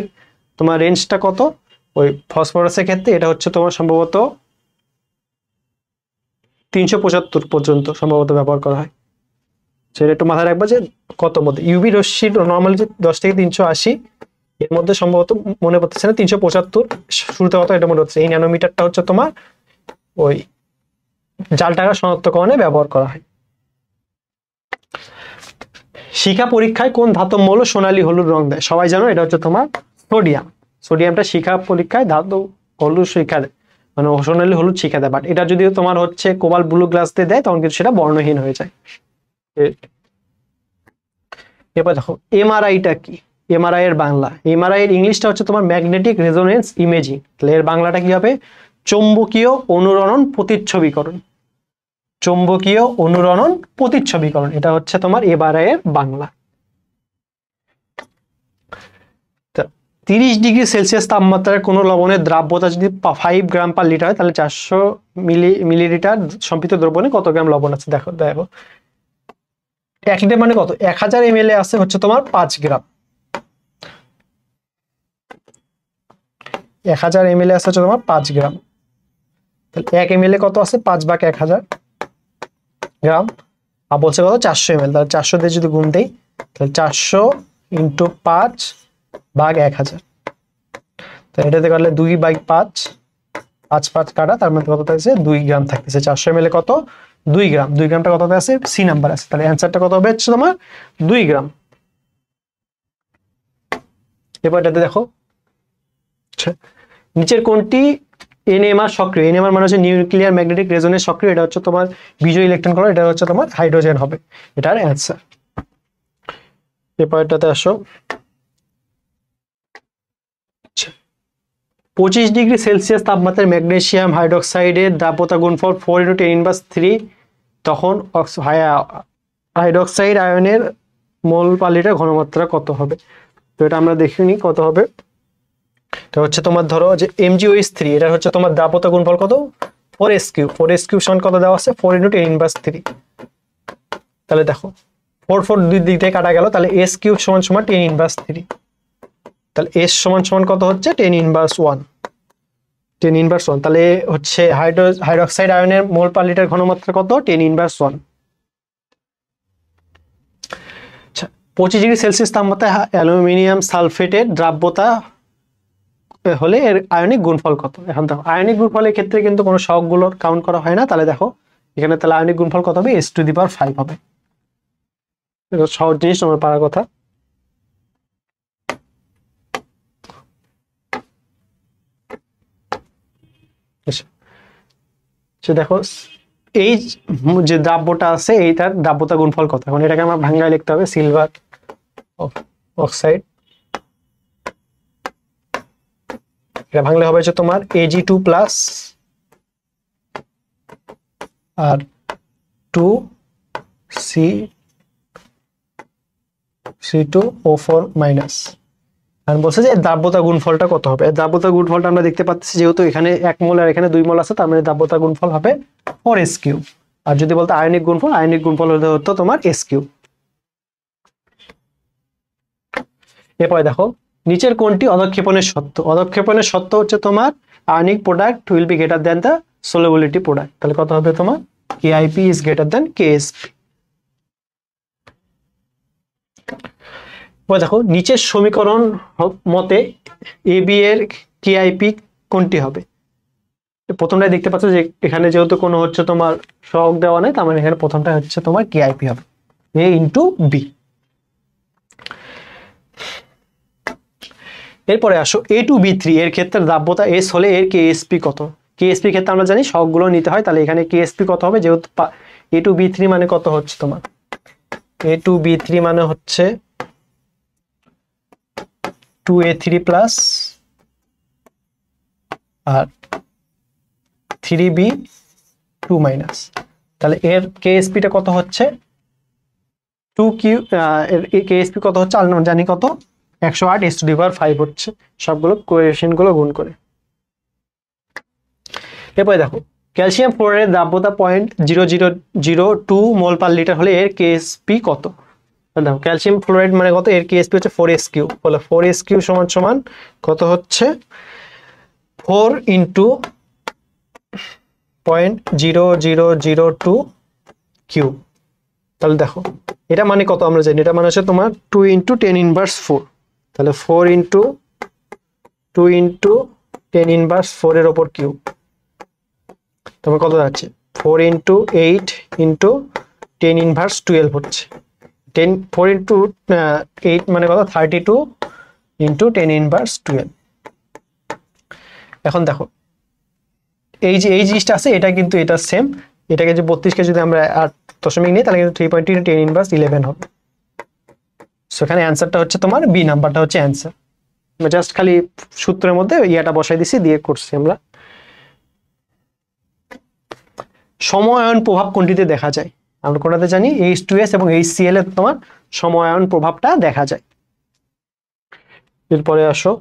তোমার রেঞ্জটা কত, ওই ফসফরাসের ক্ষেত্রে এটা হচ্ছে তোমার সম্ভবত 375 পর্যন্ত সম্ভবত ব্যবহার করা হয়। সেটা একটু মাথায় রাখবা যে কত মধ্যে ইউভি রশ্মির নর্মালি 10 থেকে 380, এর মধ্যে সম্ভবত মনে পড়তেছে না 375 শুরুতে কত এটা মনে হচ্ছে। এই ন্যানোমিটারটা হচ্ছে তোমার ওই জাল টাকা শনাক্তকরণে ব্যবহার করা হয়। শিখা পরীক্ষায় কোন ধাতব মৌল সোনালী হলুদ রং দেয়? সবাই জানো এটা হচ্ছে তোমার সোডিয়াম। সোডিয়ামটা শিখা পরীক্ষায় ধাতব হলুদ শিখা দেয়, মানে সোনালী হলুদ শিখা দেয়। বাট এটা যদি তোমার হচ্ছে কোবাল্ট ব্লু গ্লাস দিয়ে দেয়, তখন কিন্তু সেটা বর্ণহীন হয়ে যায়। এবার দেখো এমআরআইটা কি, এমআরআই এর বাংলা, এমআরআই এর ইংলিশটা হচ্ছে তোমার ম্যাগনেটিক রেজোনেন্স ইমেজিং। তাহলে এর বাংলাটা কি হবে, চৌম্বকীয় অনুরণন প্রতিচ্ছবিকরণ। চৌম্বকীয় অনুরণন প্রতিচ্ছবিকরণ, এটা হচ্ছে তোমার এমআরআই এর বাংলা। 30 ডিগ্রি সেলসিয়াস তাপমাত্রায় কোনো লবণের দ্রাব্যতা যদি 5 গ্রাম পার লিটার হয়, তাহলে 400 মিলিলিটার সম্পৃক্ত দ্রবণে কত গ্রাম লবণ আছে? দেখো 1 লিটার মানে কত, 1000 ml আছে হচ্ছে তোমার 5 গ্রাম। 1000 ml আছে হচ্ছে তোমার 5 গ্রাম। তাহলে 1 ml কত আছে, 5/1000 গ্রাম। আর বলছে কত 400 ml, তাহলে 400 দিয়ে যদি গুণ দেই, তাহলে 400 ইন্টু 5/1000, তো এটাতে করলে 2/5, 5 কাটা, তার মধ্যে কত থাকছে 2 গ্রাম থাকতেছে। 400 ml কত 2 গ্রাম, 2 গ্রামটা কত আছে, সি নাম্বার আছে। তাহলে অ্যান্সারটা কত হবে হচ্ছে তোমার 2 গ্রাম। এবার এটাতে দেখো, নিচের কোনটি এনএমআর সক্রিয়? এনএমআর মানে হচ্ছে নিউক্লিয়ার ম্যাগনেটিক রেজোনেন্স সক্রিয়, এটা হচ্ছে তোমার বিজোড় ইলেকট্রন কণা, এটা হচ্ছে তোমার হাইড্রোজেন হবে এটার অ্যান্সার। এরপর এটাতে আসো, 25 ডিগ্রি সেলসিয়াস তাপমাত্রায় ম্যাগনেসিয়াম হাইড্রোক্সাইডের দ্রাব্যতা গুণফল 4 × 10⁻³ তখন হাইড্রোক্সাইড আয়নের মোল পার লিটার ঘনমাত্রা কত হবে? তো এটা আমরা দেখে নিই কত হবে। এটা হচ্ছে তোমার ধরো যে MgOH3, এটা হচ্ছে তোমার দ্রাব্যতা গুণফল কত, 4s³ 4s³ সমান কত দেওয়া আছে, 4 × 10⁻³। তাহলে দেখো 4 দুই দিক থেকে কাটা গেল, তাহলে s³ সমান 10⁻³। তাহলে s সমান কত হচ্ছে 10⁻1, 10^1, তাহলে হচ্ছে হাইড্রোক্সাইড আয়নের মোল পার লিটার ঘনমাত্রা কত? 10^1। 25°C তাপমাত্রায় অ্যালুমিনিয়াম সালফেটের দ্রাব্যতা হলে এর আয়নিক গুণফল কত? এখন দেখো আয়নিক গুণফলের ক্ষেত্রে কিন্তু কোনো সহগগুলোর কাউন্ট করা হয় না, তাহলে দেখো এখানে তাহলে আয়নিক গুণফল কত হবে? S⁵ হবে। এটা সহজ জিনিস, আমার পারার কথা। দেখো এই যে দ্রাব্যটা আছে এইটার দ্রাব্যতা গুণফল কত? এখন এটাকে আমার ভাঙায় লিখতে হবে। সিলভার অক্সাইড, এটা ভাঙলে হবে হচ্ছে তোমার Ag2+ আর 2C2O4-। আর বলছে যে দ্রাব্যতা গুণফলটা কত হবে? দ্রাব্যতা গুণফলটা আমরা দেখতে পাচ্ছি যেহেতু এখানে 1 মোল আর এখানে 2 মোল আছে, তার মানে দ্রাব্যতা গুণফল হবে 4S3। আর যদি বলতো আয়নিক গুণফল হতো তোমার S3। এরপরে দেখো নিচের কোনটি অধঃক্ষেপণের শর্ত? অধঃক্ষেপণের শর্ত হচ্ছে তোমার ionic product will be greater than the solubility product. তাহলে কত হবে তোমার? KIP is greater than KSP। দেখো নিচের সমীকরণ মতে AB এর KIP কোনটি হবে? প্রথমটাই দেখতে পাচ্ছ যে এখানে যেহেতু কোনো হচ্ছে তোমার সহগ দেওয়া নেই, তার মানে এখানে প্রথমটা হচ্ছে তোমার KIP হবে, A×B। এরপরে আসো A2B3 এর ক্ষেত্রে দ্রাব্যতা S হলে এর KSP কত? KSP ক্ষেত্রে আমরা জানি সহগগুলো নিতে হয়, তাহলে এখানে KSP কত হবে? যেহেতু A2B3 মানে কত হচ্ছে তোমার? A2B3 মানে হচ্ছে 2A3+ আর 3B2-। তাহলে এর KSP-টা কত হচ্ছে? 2Q। এর KSP কত হচ্ছে? আমরা জানি কত? 108S⁵ হচ্ছে সবগুলো কোএফিসিয়েন্টগুলো গুণ করে। এরপরে দেখো ক্যালসিয়াম ফ্লোরাইডের দ্রাব্যতা 0.0002 মোল পার লিটার হলে এর KSP কত? দেখো ক্যালসিয়াম ফ্লোরাইড মানে কত? এর KSP হচ্ছে 4S3। বলে 4S3 সমান কত হচ্ছে? 4 × 0.0002 কিউব। তাহলে দেখো এটা মানে কত আমরা জানি, এটা মানে হচ্ছে তোমার 2 × 10^4। তাহলে 4 × 2 × 10^4 এর উপর কিউব, তোমার কত যাচ্ছে? 4 × 8 × 10^12 হচ্ছে। 4 × 8 মানে কত? 32 × 10^12। এখন দেখো এই যে এই জিনিসটা আছে এটা কিন্তু এটা সেম, এটাকে যে 32কে যদি আমরা 8 নিই তাহলে কিন্তু 3.2 × 10^11 হবে। সো এখানে অ্যান্সারটা হচ্ছে তোমার বি নাম্বারটা হচ্ছে অ্যান্সার। জাস্ট খালি সূত্রের মধ্যে ইয়াটা বসাই দিছি, দিয়ে করছি আমরা। সমআয়ন প্রভাব কোনটিতে দেখা যায়? আমরা কোনটাতে জানি? H2S এবং HCl এর তোমার সমআয়ন প্রভাবটা দেখা যায়। এরপরে আসো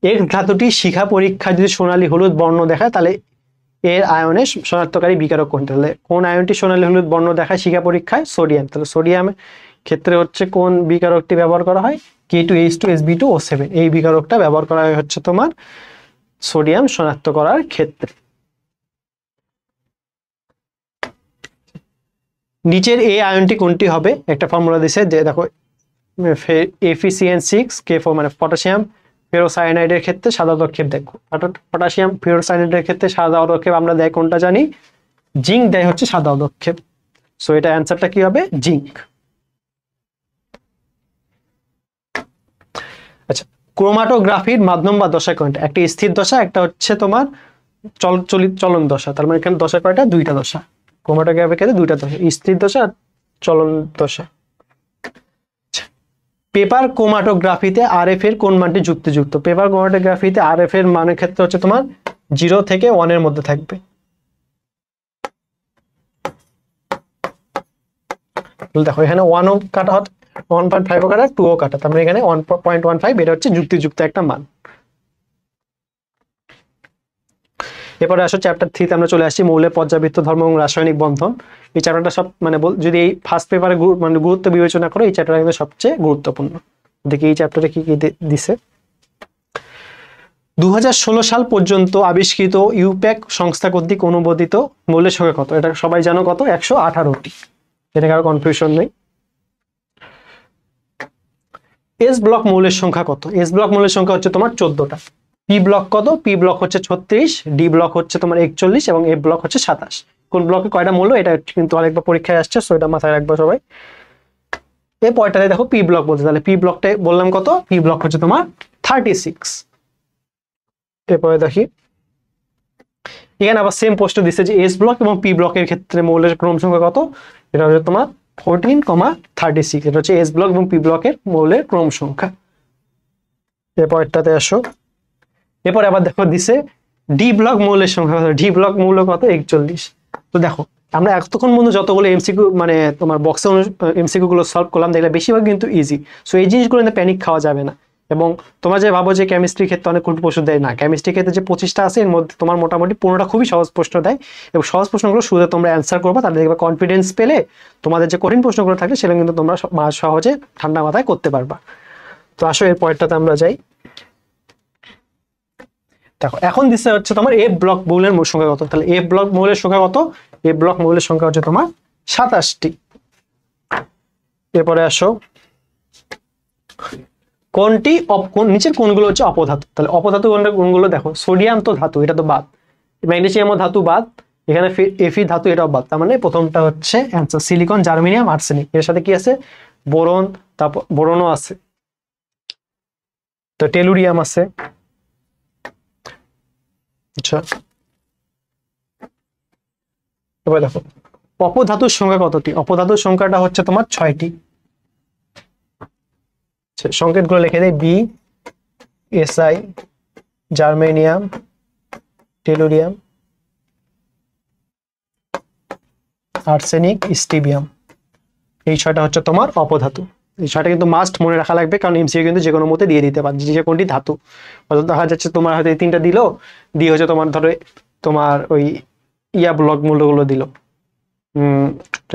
X ধাতুটি শিখা পরীক্ষায় যদি সোনালী হলুদ বর্ণ দেখায় তাহলে এর আয়নের শনাক্তকারী বিকারক কোনটা? তাহলে কোন আয়নটি সোনালী হলুদ বর্ণ দেখায় শিখা পরীক্ষায়? সোডিয়াম। তাহলে সোডিয়াম ক্ষেত্রে হচ্ছে কোন বিকারকটি ব্যবহার করা হয়? K2H2Sb2O7 এই বিকারকটা ব্যবহার করা হয় হচ্ছে তোমার সোডিয়াম শনাক্ত করার ক্ষেত্রে। নিচের এই আয়নটি কোনটি হবে? একটা ফর্মুলা দিছে যে দেখো FeCN6K4 মানে পটাশিয়াম ফেরোসায়ানাইডের ক্ষেত্রে সাদা পদক্ষেপ দেখো। পটাশিয়াম ফেরোসায়ানাইডের ক্ষেত্রে সাদা পদক্ষেপ আমরা দেয় কোনটা জানি? জিঙ্ক দেয় হচ্ছে সাদা পদক্ষেপ। সো এটা অ্যান্সারটা কি হবে? জিঙ্ক। আচ্ছা, ক্রোমাটোগ্রাফির মাধ্যম বা দশা কোনটা? একটা স্থির দশা, একটা হচ্ছে তোমার চলন দশা। তার মানে এখানে দশা কয়টা? দুইটা দশা। ক্রোমাটোগ্রাফির ক্ষেত্রে দুইটা দশা, স্থির দশা আর চলন দশা। পেপার ক্রোমাটোগ্রাফিতে RF এর কোন মানটি যুক্তিযুক্ত? পেপার ক্রোমাটোগ্রাফিতে RF এর মানের ক্ষেত্রে হচ্ছে তোমার 0 থেকে 1 এর মধ্যে থাকবে। দেখো এখানে 1ও কাটা হয়, 1.5ও কাটা, 2ও কাটা, তার মানে এখানে 1.15 এটা হচ্ছে যুক্তিযুক্ত একটা মান। এরপরে আসো চ্যাপ্টার 3 তে আমরা চলে আসছি মৌলের পর্যাবৃত্ত ধর্ম এবং রাসায়নিক বন্ধন। এই চ্যাপ্টারটা সব মানে যদি এই ফার্স্ট পেপারে মানে গুরুত্ব বিবেচনা করো এই চ্যাপ্টারটা কিন্তু সবচেয়ে গুরুত্বপূর্ণ। দেখি এই চ্যাপ্টারে কি কি দিছে। 2016 সাল পর্যন্ত আবিষ্কৃত ইউপ্যাক সংস্থা কর্তৃক অনুমোদিত মৌলের সংখ্যা কত? এটা সবাই জানো কত? 118টি। এটা কারো কনফিউশন নেই। এস ব্লক মৌলের সংখ্যা কত? এস ব্লক মৌলের সংখ্যা হচ্ছে তোমার 14টা। পি ব্লক কত? পি ব্লক হচ্ছে 36, ডি ব্লক হচ্ছে তোমার 41 এবং এফ ব্লক হচ্ছে 27। কোন ব্লকে কয়টা মৌল এটা কিন্তু অনেকবার পরীক্ষায় আসছে, সো এটা মাথায় রাখবা সবাই। এই পয়টাতে দেখো পি ব্লক বলতে, তাহলে পি ব্লকটা বললাম কত? পি ব্লক হচ্ছে তোমার 36। এরপরে দেখি এখানে আবার সেম প্রশ্ন দিচ্ছে যে এস ব্লক এবং পি ব্লকের ক্ষেত্রে মৌলের ক্রম সংখ্যা কত? এটা হচ্ছে তোমার 14,36। এটা হচ্ছে এস ব্লক এবং পি ব্লকের মৌলের ক্রম সংখ্যা। এরপরটাতে আসো, এরপরে আবার দেখো দিছে ডি ব্লক মৌলের সংখ্যা কত? ডি ব্লক মৌল কত? 41। তো দেখো আমরা এতক্ষণ পর্যন্ত যতগুলো এমসিকিউ মানে তোমার বক্সে এমসিকিউ গুলো সলভ করলাম, দেখলে বেশিরভাগ কিন্তু ইজি। সো এই জিনিসগুলো কিন্তু প্যানিক খাওয়া যাবে না। এবং তোমরা যে ভাবো যে কেমিস্ট্রির ক্ষেত্রে অনেক কঠিন প্রশ্ন দেয়, না, কেমিস্ট্রির ক্ষেত্রে যে 25টা আছে এর মধ্যে তোমার মোটামুটি 15টা খুবই সহজ প্রশ্ন দেয়, এবং সহজ প্রশ্নগুলো শুধু তোমরা অ্যান্সার করবে, তাহলে দেখবে কনফিডেন্স পেলে তোমাদের যে কঠিন প্রশ্নগুলো থাকে সেটা কিন্তু তোমরা সহজে ঠান্ডা মাথায় করতে পারবা। তো আসো এর পরেরটাতে আমরা যাই। দেখো এখন দিচ্ছে হচ্ছে তোমার এফ ব্লক মৌলের সংখ্যা কত? তাহলে এফ ব্লক মৌলের সংখ্যা কত? এফ ব্লক মৌলের সংখ্যা হচ্ছে তোমার 27টি। এরপরে আসো কোনটি নিচের কোনগুলো হচ্ছে অপধাতু? তাহলে অপধাতু কোনগুলো দেখো, সোডিয়াম তো ধাতু, এটা তো বাদ, ম্যাগনেসিয়াম ধাতু বাদ, এখানে এফি ধাতু এটাও বাদ। তার মানে প্রথমটা হচ্ছে অ্যান্সার সিলিকন, জার্মেনিয়াম, আর্সেনিক। এর সাথে কি আছে? বোরন, তারপর বোরনও আছে, তো টেলুরিয়াম আছে। আচ্ছা এবার দেখো অপধাতুর সংখ্যা কতটি? অপধাতুর সংখ্যাটা হচ্ছে তোমার 6টি। সংকেতগুলো লিখে দেয়, B, SI, germanium, tellurium, arsenic, stibium. এই 6টা হচ্ছে তোমার অপধাতু। এই 6টা কিন্তু মাস্ট মনে রাখা লাগবে, কারণ এমসিকিউ কিন্তু যে কোনো মতে দিয়ে দিতে পারে যে কোনটি ধাতু। অর্থাৎ দেখা যাচ্ছে তোমার হয়তো এই 3টা দিল, দিয়ে হচ্ছে তোমার ধরো তোমার ওই ইয়া ব্লক মূল্যগুলো দিল,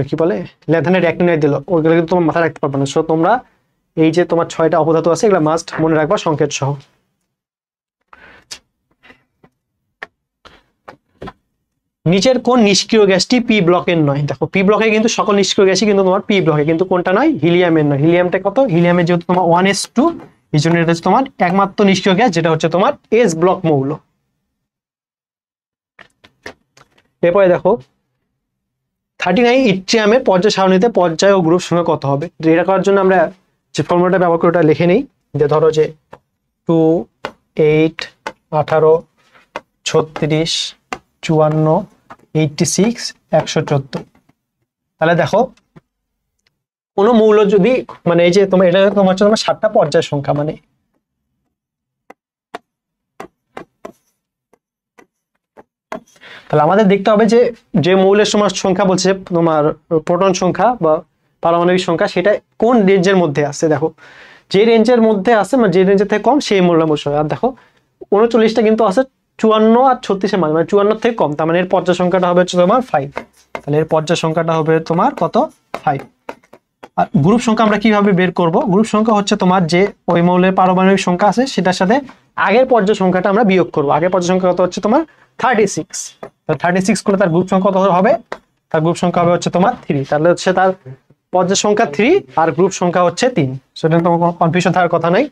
কি বলে, ল্যাথেনাইট, অ্যাক্টিনাইট দিল, ওইগুলো কিন্তু তোমার মাথায় রাখতে পারবে না। সো তোমরা এই যে তোমার 6টা অপধাতু আছে এগুলো মাস্ট মনে রাখবা সংকেত সহ। নিচের কোন নিষ্ক্রিয় গ্যাসটি পি ব্লকের নয়? দেখো পি ব্লকে কিন্তু সকল নিষ্ক্রিয় গ্যাসই কিন্তু তোমার পি ব্লকে, কিন্তু কোনটা নয়? হিলিয়ামের নয়। হিলিয়ামটা কত? হিলিয়ামের যেহেতু তোমার 1s2, এই জন্য এটা হচ্ছে তোমার একমাত্র নিষ্ক্রিয় গ্যাস, যেটা হচ্ছে তোমার এস ব্লক মৌল। এরপরে দেখো 39 ইট্রিয়ামের পর্যায় সারণীতে পর্যায় ও গ্রুপ সংখ্যা কত হবে? এটা করার জন্য আমরা যে ফর্মুলাটা ব্যবহার করে ওটা লিখে নেই, যে ধরো যে 2, 8, 18, 36, 54, 86, 114। তাহলে দেখো কোন মৌল যদি মানে এই যে তোমার এটা তোমার হচ্ছে তোমার 7টা পর্যায় সংখ্যা, মানে তাহলে আমাদের দেখতে হবে যে যে মৌলের সংখ্যা বলছে তোমার প্রোটন সংখ্যা বা পারমাণবিক সংখ্যা, সেটা কোন রেঞ্জের মধ্যে আছে। দেখো যে রেঞ্জের মধ্যে আছে মানে যে রেঞ্জের থেকে কম সেই মৌল বসে। আর দেখো 39টা কিন্তু আছে 54 আর 36-এর মাঝে, মানে 54 থেকে কম, তার মানে এর পর্যায় সংখ্যাটা হবে হচ্ছে তোমার 5। তাহলে এর পর্যায় সংখ্যাটা হবে তোমার কত? 5। আর গ্রুপ সংখ্যা আমরা কিভাবে বের করব? গ্রুপ সংখ্যা হচ্ছে তোমার যে ওই মৌলের পারমাণবিক সংখ্যা আছে সেটার সাথে আগের পর্যায় সংখ্যাটা আমরা বিয়োগ করব। আগের পর্যায় সংখ্যা কত হচ্ছে তোমার 36। তাহলে 36 করলে তার গ্রুপ সংখ্যা কত হবে? তার গ্রুপ সংখ্যা হবে হচ্ছে তোমার 3। তাহলে হচ্ছে তার পর্যায় সংখ্যা 3 আর গ্রুপ সংখ্যা হচ্ছে 3। সেটা তোমার কোনো কনফিউশন থাকার কথা নাই।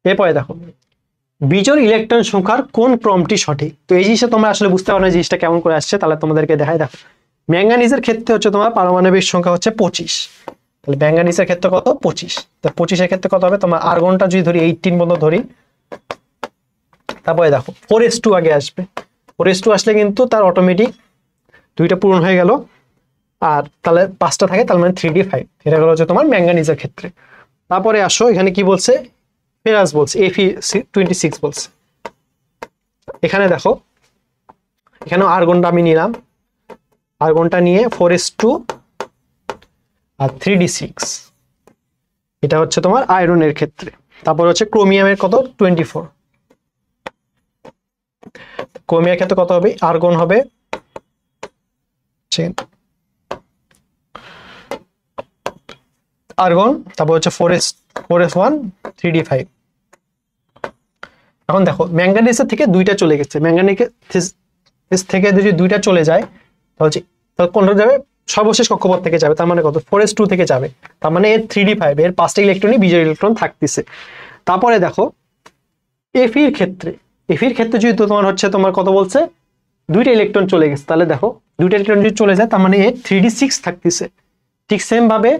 এরপরে দেখো বিজোড় ইলেকট্রন সংখ্যার কোন ক্রমটি সঠিক? তো এই জিনিসটা তোমরা আসলে বুঝতে পারো না জিনিসটা কেমন করে আসছে, তাহলে তোমাদেরকে দেখাই। দেখো ম্যাঙ্গানিজের ক্ষেত্রে হচ্ছে তোমার পারমাণবিক সংখ্যা হচ্ছে 25। তাহলে ম্যাঙ্গানিজের ক্ষেত্রে কত? 25। তো 25-এর ক্ষেত্রে কত হবে? তোমার আর্গনটা যদি ধরি 18 বন্ধ ধরি, তারপরে দেখো 4s2 আগে আসবে। 4s2 আসলে কিন্তু তার অটোমেটিক 2টা পূরণ হয়ে গেল, আর তাহলে 5টা থাকে, তার মানে 3d5। এটা হলো হচ্ছে তোমার ম্যাঙ্গানিজের ক্ষেত্রে। তারপরে আসো এখানে কি বলছে? ফেরাস বলছে, Fe26 বলছে। এখানে দেখো এখানে আর্গনটা আমি নিলাম, আর্গনটা নিয়ে 4s2 আর 3d6, এটা হচ্ছে তোমার আয়রনের ক্ষেত্রে। তারপর হচ্ছে ক্রোমিয়ামের কত? 24। ক্রোমিয়ার ক্ষেত্রে কত হবে? আর্গন হবে আর্গন, তারপর হচ্ছে 4s1 3d5। এখন দেখো ম্যাঙ্গানিজের থেকে দুইটা চলে গেছে, ম্যাঙ্গানিজ থেকে যদি দুইটা চলে যায় তাহলে কোনটা যাবে, সর্বশেষ কক্ষপথ থেকে যাবে, তার মানে কত 4s2 থেকে যাবে, তার মানে এর 3d5 এর 5টা ইলেকট্রনই বিজোড় ইলেকট্রন থাকতেছে। তারপরে দেখো এফির ক্ষেত্রে যদি তোমার হচ্ছে তোমার কত বলছে, দুইটা ইলেকট্রন চলে গেছে, তাহলে দেখো দুইটা ইলেকট্রন যদি চলে যায় তার মানে এর 3d6 থাকতেছে। ঠিক সেম ভাবে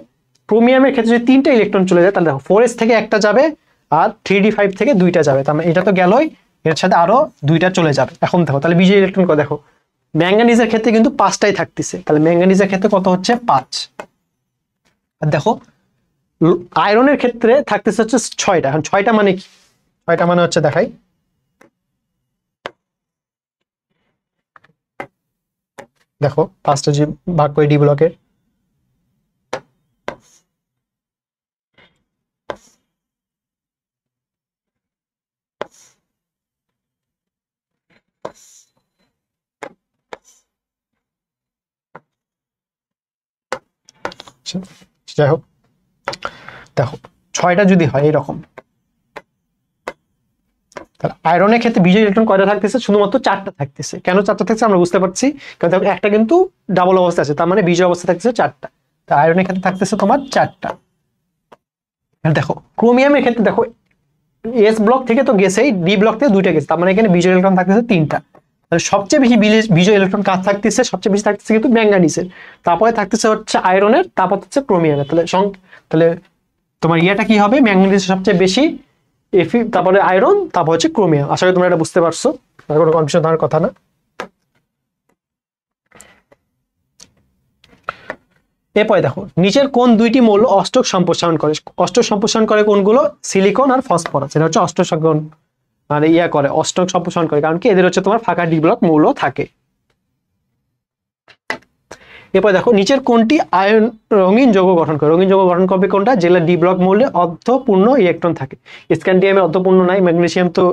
ক্রোমিয়ামের ক্ষেত্রে যদি তিনটা ইলেকট্রন চলে যায় তাহলে দেখো 4s থেকে একটা যাবে আর 3d5 থেকে দুইটা যাবে, তার মানে এটা তো গেলই, এর সাথে আরো দুইটা চলে যাবে। এখন দেখো তাহলে বিজোড় ইলেকট্রন কত, দেখো ম্যাঙ্গানিজের ক্ষেত্রে কিন্তু 5টাই থাকতেছে, তাহলে ম্যাঙ্গানিজের ক্ষেত্রে কত হচ্ছে 5। আর দেখো আয়রনের ক্ষেত্রে থাকতেছে হচ্ছে 6টা। এখন 6টা মানে কি, 6টা মানে হচ্ছে দেখাই, দেখো 5টা যে ভাগ করে ডি ব্লকের, যাই হোক দেখো 6টা যদি হয় এরকম, তাহলে আয়রনের ক্ষেত্রে বিজোড় ইলেকট্রন কয়টা থাকতেছে, শুধুমাত্র 4টা থাকতেছে। কেন 4টা থাকছে আমরা বুঝতে পারছি, কারণ দেখো একটা কিন্তু ডাবল অবস্থা আছে, তার মানে বিজোড় অবস্থা থাকতেছে 4টা, তা আয়রনের ক্ষেত্রে থাকতেছে তোমার 4টা। দেখো ক্রোমিয়ামের ক্ষেত্রে দেখো এস ব্লক থেকে তো গেছেই, ডি ব্লক থেকে দুইটা গেছে, তার মানে এখানে বিজোড় ইলেকট্রন থাকতেছে 3টা। তাহলে সবচেয়ে বেশি বিজোড় ইলেকট্রন কাজ থাকতেছে, সবচেয়ে বেশি থাকতেছে কিন্তু ম্যাঙ্গানিজের, তারপরে থাকতেছে হচ্ছে আয়রনের, তারপর হচ্ছে ক্রোমিয়ামের। তাহলে তোমার ইয়াটা কি হবে, ম্যাঙ্গানিজের সবচেয়ে বেশি, এফি, তারপরে আয়রন, তারপর হচ্ছে ক্রোমিয়াম। আশা করি তোমরা এটা বুঝতে পারছো, আর কোনো কনফিউশন হওয়ার কথা না। এরপরে দেখো নিচের কোন দুইটি মৌল অষ্টক সম্প্রসারণ করে, অষ্টক সম্প্রসারণ করে কোনগুলো, সিলিকন আর ফসফরাস, এটা হচ্ছে অষ্টক আর করে অষ্টক সম্প্রসারণ করে, কারণ কি এদের হচ্ছে তোমার ফাঁকা ডি ব্লক মৌল থাকে। এরপর দেখো নিচের কোনটি আয়ন রঙিন যৌগ গঠন করে, রঙিন যৌগ গঠন করবে কোনটা, যেগুলো ডি ব্লক মৌলে অর্ধপূর্ণ ইলেকট্রন থাকে। স্ক্যান্ডিয়ামে অর্ধপূর্ণ নাই, ম্যাগনেসিয়াম তো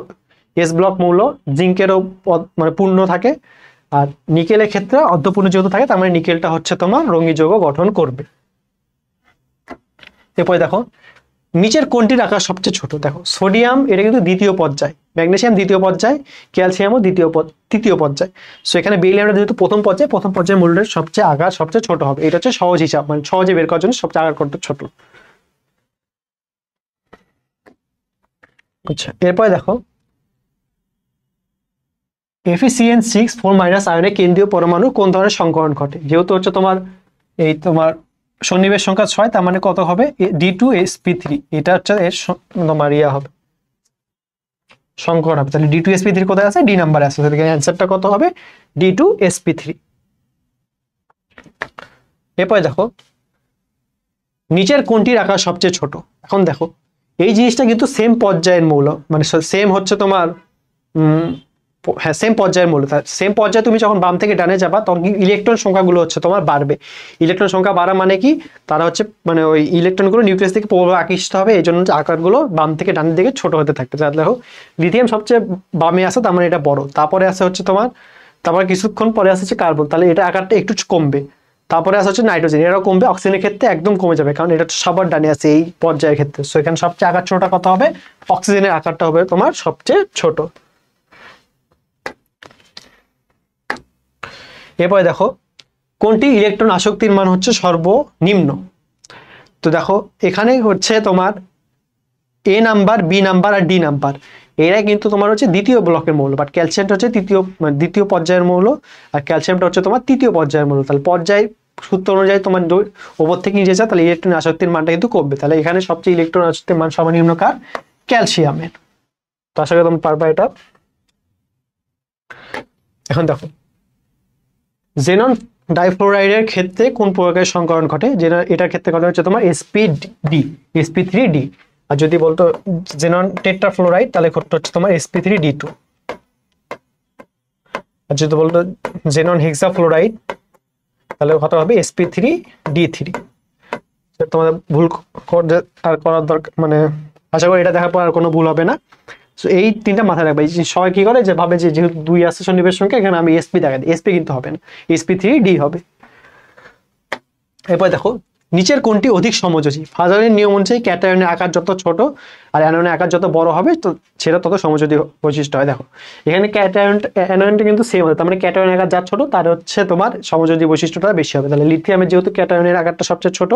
এস ব্লক মৌল, জিঙ্কেরও মানে পূর্ণ থাকে, আর নিকেলের ক্ষেত্রে অর্ধপূর্ণ যেহেতু থাকে তার মানে নিকেলটা হচ্ছে তোমার রঙিন যৌগ গঠন করবে। এরপরে দেখো নিচের কোনটির আকার সবচেয়ে ছোট, দেখো সোডিয়াম এটা কিন্তু দ্বিতীয় পর্যায়, ম্যাগনেসিয়াম দ্বিতীয় পর্যায়, ক্যালসিয়ামও তৃতীয় পর্যায়। সো এখানে বেরিলিয়ামটা যেহেতু প্রথম পর্যায়ে মূল্যের সবচেয়ে আকার সবচেয়ে ছোট হবে, এটা হচ্ছে সহজ হিসাব, মানে সহজে বের করার জন্য সবচেয়ে আকার করতে ছোট। আচ্ছা এরপরে দেখো Fe6 4- আয়নে কেন্দ্রীয় পরমাণু কোন ধরনের সংকরণ ঘটে, যেহেতু হচ্ছে তোমার এই তোমার সন্নিবেশ সংখ্যা 6, তার মানে কত হবে D2sp3, এটা হচ্ছে এর তোমার ইয়া হবে সংকরণ হবে। তাহলে D2sp3 কোথায় আছে, ডি নাম্বারে আছে, তাহলে অ্যান্সারটা কত হবে D2sp3। এরপরে দেখো নিচের কোনটির আকার সবচেয়ে ছোট, এখন দেখো এই জিনিসটা কিন্তু সেম পর্যায়ের মৌল, মানে সেম হচ্ছে তোমার হ্যাঁ সেম পর্যায়ের মৌল। সেম পর্যায়ে তুমি যখন বাম থেকে ডানে যাবা তখন ইলেকট্রন সংখ্যাগুলো হচ্ছে তোমার বাড়বে। ইলেকট্রন সংখ্যা বাড়া মানে কি, তারা হচ্ছে মানে ওই ইলেকট্রনগুলো নিউক্লিয়াস থেকে পুরো আকৃষ্ট হবে, এই জন্য আকারগুলো বাম থেকে ডানের দিকে ছোট হতে থাকবে। দেখো লিথিয়াম সবচেয়ে বামে আসে, তার মানে এটা বড়, তারপরে আসে হচ্ছে তোমার, তারপরে কিছুক্ষণ পরে আসে হচ্ছে কার্বন, তাহলে এটা আকারটা একটু কমবে, তারপরে আসে হচ্ছে নাইট্রোজেন, এটাও কমবে, অক্সিজেনের ক্ষেত্রে একদম কমে যাবে, কারণ এটা সবার ডানে আছে এই পর্যায়ের ক্ষেত্রে। সো এখানে সবচেয়ে আকার ছোটটা কত হবে, অক্সিজেনের আকারটা হবে তোমার সবচেয়ে ছোট। এরপরে দেখো কোনটি ইলেকট্রন আসক্তির মান হচ্ছে সর্বনিম্ন, তো দেখো এখানে হচ্ছে তোমার এ নাম্বার, বি নাম্বার আর ডি নাম্বার, এরা কিন্তু তোমার হচ্ছে দ্বিতীয় ব্লকের মৌল, বাট ক্যালসিয়ামটা হচ্ছে দ্বিতীয় পর্যায়ের মৌল, আর ক্যালসিয়ামটা হচ্ছে তোমার তৃতীয় পর্যায়ের মৌল। তাহলে পর্যায় সূত্র অনুযায়ী তোমার ওপর থেকে নিচে যায়, তাহলে ইলেকট্রন আসক্তির মানটা কিন্তু কমবে, তাহলে এখানে সবচেয়ে ইলেকট্রন আসক্তির মান সর্বনিম্ন কার, ক্যালসিয়ামের। তো আশা করি তুমি পারবা এটা। এখন দেখো জেনন ডাইফ্লোরাইডের ক্ষেত্রে কোন প্রকারের সংকরণ ঘটে, যেটা এটার ক্ষেত্রে কথা হচ্ছে তোমার sp3d, আর যদি বলতো জেনন টেট্রাফ্লোরাইড তাহলে ঘটতে হচ্ছে তোমার sp3d2, আর যদি বলতো জেনন হেক্সাফ্লোরাইড তাহলে কত হবে sp3d3। তোমাদের ভুল আর করার দরকার, মানে আশা করি এটা দেখার পর আর কোনো ভুল হবে না। সো এই তিনটা মাথায় রাখবে, সবাই কি করে যে ভাবে যে যেহেতু 2 আছে সন্নিবেশ সংখ্যা, এখানে আমি sp দেখাই দিই, sp কিন্তু হবে না, sp3d হবে। এরপর দেখো নিচের কোনটি অধিক সমযোজী? ফাজারের নিয়ম অনুযায়ী ক্যাটায়নের আকার যত ছোট আর অ্যানায়নের আকার যত বড় হবে তো সেটা তত সমযোজী বৈশিষ্ট্য হয়। দেখো এখানে ক্যাটায়ন অ্যানায়নটা কিন্তু সেম হবে, তার মানে ক্যাটায়নের আকার যা ছোট তার হচ্ছে তোমার সমযোজী বৈশিষ্ট্যটা বেশি হবে। তাহলে লিথিয়ামের যেহেতু ক্যাটায়নের আকারটা সবচেয়ে ছোট,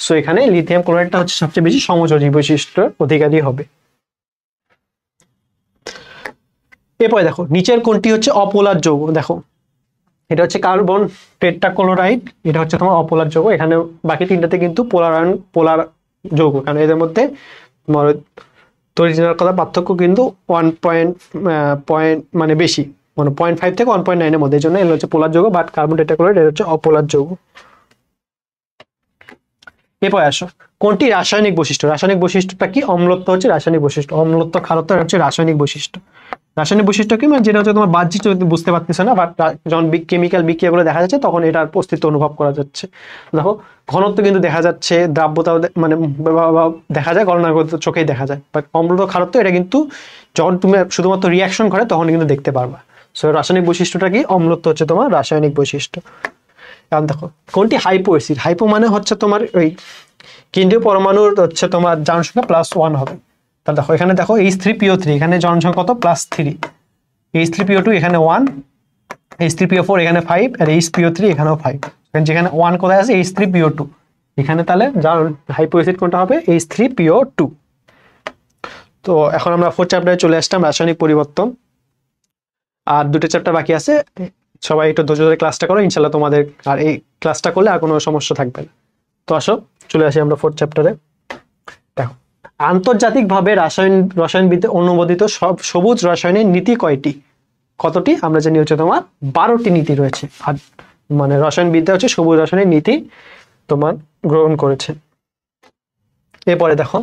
সো এখানে লিথিয়াম ক্লোরাইডটা হচ্ছে সবচেয়ে বেশি সমযোজী বৈশিষ্ট্যের অধিকারী হবে। এরপরে দেখো নিচের কোনটি হচ্ছে অপোলার যৌগ? দেখো এটা হচ্ছে কার্বন টেট্রাক্লোরাইড, এটা হচ্ছে তোমার অপোলার যৌগ। এখানে বাকি তিনটাতে কিন্তু পোলার যৌগ, কারণ এদের মধ্যে তোমার তড়িৎ-ঋণাত্মকতার পার্থক্য কিন্তু 1 মানে বেশি, মানে 0.5 থেকে 1.9 এর মধ্যে। এই জন্য এগুলো হচ্ছে পোলার যৌগ, বাট কার্বন টেট্রাক্লোরাইড এটা হচ্ছে অপোলার যৌগ। এরপর আসো কোনটি রাসায়নিক বৈশিষ্ট্য? রাসায়নিক বৈশিষ্ট্যটা কি? অম্লত্ব হচ্ছে রাসায়নিক বৈশিষ্ট্য, অম্লত্ব ক্ষারত্ব হচ্ছে রাসায়নিক বৈশিষ্ট্য। রাসায়নিক বৈশিষ্ট্য কি? মানে যেটা হচ্ছে তোমার বাহ্যিক বুঝতে পারতেছে না, বাট যখন কেমিক্যাল বিক্রিয়াগুলো দেখা যাচ্ছে তখন এটার অস্তিত্ব অনুভব করা যাচ্ছে। দেখো ঘনত্ব কিন্তু দেখা যাচ্ছে, দ্রাব্যতাও মানে দেখা যায়, গণনা করতে চোখেই দেখা যায়, বাট অম্লত্ব ক্ষারত্ব এটা কিন্তু যখন তুমি শুধুমাত্র রিয়াকশন করে তখন কিন্তু দেখতে পারবা। সো রাসায়নিক বৈশিষ্ট্যটা কি? অম্লত্ব হচ্ছে তোমার রাসায়নিক বৈশিষ্ট্য। কারণ দেখো কোনটি হাইপো অ্যাসিড? হাইপো মানে হচ্ছে তোমার ওই কেন্দ্রীয় পরমাণুর হচ্ছে তোমার জনসংখ্যা +1 হবে। তাহলে দেখো এখানে দেখো H3PO3 এখানে জনসংখ্যা কত? +3। H3PO2 এখানে 1, H3PO4 এখানে 5, আর HPO3 এখানেও 5। যেখানে 1 কোথায় আছে? H3PO2 এখানে। তাহলে যার হাইপো অ্যাসিড কোনটা হবে? H3PO2। তো এখন আমরা 4th চ্যাপ্টারে চলে আসলাম, রাসায়নিক পরিবর্তন। আর দুটো চ্যাপ্টার বাকি আছে, সবাই একটু ধৈর্য ধরে ক্লাসটা করো, ইনশাল্লাহ তোমাদের আর এই ক্লাসটা করলে আর কোনো সমস্যা থাকবে না। তো আসো চলে আসি আমরা 4th চ্যাপ্টারে। দেখো আন্তর্জাতিকভাবে রসায়নবিদে অনুমোদিত সব সবুজ রসায়নের নীতি কয়টি? কতটি? আমরা জানি হচ্ছে তোমার 12টি নীতি রয়েছে। আর মানে রসায়নবিদ্যা হচ্ছে সবুজ রসায়নের নীতি তোমার গ্রহণ করেছে। এরপরে দেখো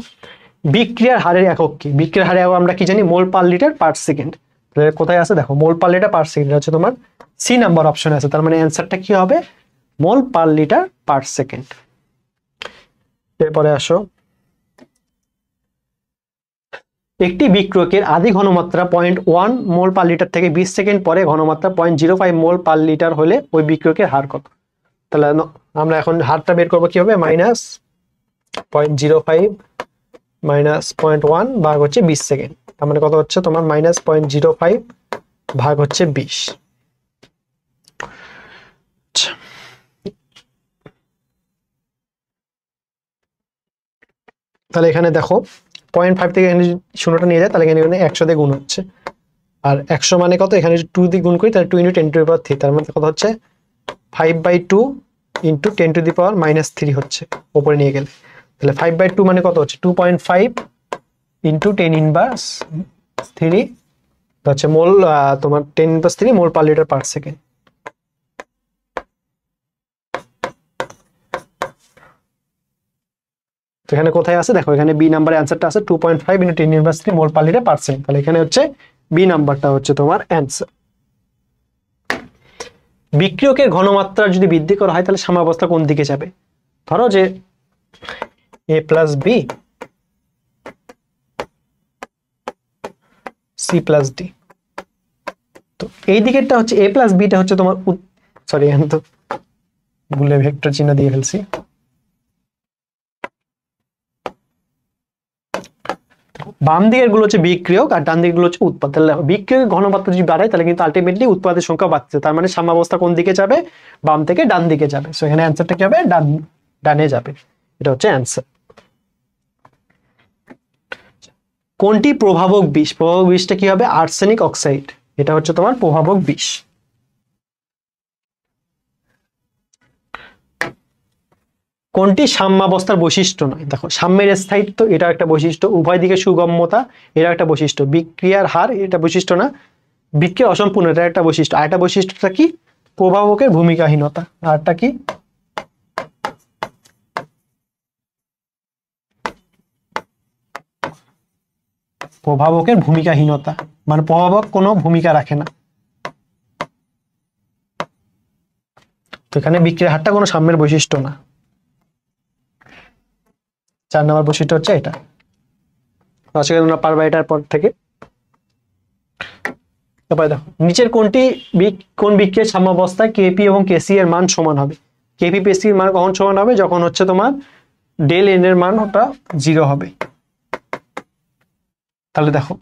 বিক্রিয়ার হারের একক কি? বিক্রিয়ার হারের একক আমরা কি জানি? মোল পার লিটার পার সেকেন্ড। কোথায় আছে? দেখো মোল পার লিটার পার সেকেন্ড হচ্ছে তোমার সি নাম্বার অপশন আছে, তার মানে অ্যান্সারটা কি হবে? মোল পার লিটার পার সেকেন্ড। এরপরে আসো একটি বিক্রিয়কের আদি ঘনমাত্রা 0.1 মোল পার লিটার থেকে 20 সেকেন্ড পরে ঘনমাত্রা 0.05 মোল পার লিটার হলে ওই বিক্রিয়কের হার কত? তাহলে আমরা এখন হারটা বের করবো কিভাবে? -0.05 -0.1 ভাগ হচ্ছে 20 সেকেন্ড, তার মানে কত হচ্ছে তোমার? -0.05 ভাগ হচ্ছে 20। তাহলে এখানে দেখো 0.5 থেকে এখানে শূন্যটা নিয়ে যায়, তাহলে এখানে 100 দিয়ে গুণ হচ্ছে। আর 100 মানে কত? এখানে 2 দিয়ে গুণ করি তাহলে 2 × 10⁻3, তার মানে কত হচ্ছে? 5/2 × 10⁻³ হচ্ছে উপরে নিয়ে গেলে। তাহলে 5/2 মানে কত হচ্ছে? 2.5 × 10⁻³ হচ্ছে মোল তোমার 10⁻³ মোল পার লিটার পার সেকেন্ড। তো এখানে কোথায় আছে? দেখো এখানে বি নাম্বারের অ্যান্সারটা আছে 2.5 × 10⁻³ মোল পার লিটার পার সেকেন্ড। তাহলে এখানে হচ্ছে বি নাম্বারটা হচ্ছে তোমার অ্যান্সার। বিক্রিয়কের ঘনমাত্রা যদি বৃদ্ধি করা হয় তাহলে সাম্যাবস্থা কোন দিকে যাবে? ধরো যে A + B C + D, তো এই দিকেরটা হচ্ছে A + B টা হচ্ছে তোমার সরি আমি তো ভুলে ভেক্টর চিহ্ন দিয়ে ফেলছি। বাম দিকের গুলো হচ্ছে বিক্রিয়ক আর ডান দিকের গুলো হচ্ছে উৎপাদ। তাহলে বিক্রিয়কের ঘনমাত্রা যদি বাড়ায় তাহলে কিন্তু আলটিমেটলি উৎপাদের সংখ্যা বাড়ছে, তার মানে সাম্যাবস্থা কোন দিকে যাবে? বাম থেকে ডান দিকে যাবে। সো এখানে অ্যান্সারটা কি হবে? ডানে যাবে, এটা হচ্ছে অ্যান্সার। কোনটি প্রভাবক বিষ? প্রভাবক বিষটা কি হবে? আর্সেনিক অক্সাইড, এটা হচ্ছে তোমার প্রভাবক বিষ। কোনটি সাম্যাবস্থার বৈশিষ্ট্য নয়? দেখো সাম্যের স্থায়িত্ব এটা একটা বৈশিষ্ট্য, উভয় দিকে সুগম্যতা এটা একটা বৈশিষ্ট্য, বিক্রিয়ার হার এটা বৈশিষ্ট্য না, বিক্রিয়া অসম্পূর্ণ এটা একটা বৈশিষ্ট্য। আর একটা বৈশিষ্ট্যটা কি? প্রভাবকের ভূমিকাহীনতা। আরটা কি? প্রভাবকের ভূমিকাহীনতা, মানে প্রভাবক কোনো ভূমিকা রাখে না। তো এখানে বিক্রিয়ার হারটা কোনো সাম্যের বৈশিষ্ট্য না। 4 নম্বর বৈশিষ্ট্য হচ্ছে এটা। আশা করি তোমরা পারবা এটার পর থেকে। তারপরে দেখো নিচের কোন বিক্রিয়ার সাম্যাবস্থায় কেপি এবং কেসি এর মান সমান হবে? কেপিপিএসসির মান কখন সমান হবে, যখন হচ্ছে তোমার ডেল এন এর মান ওটা 0 হবে। তাহলে দেখো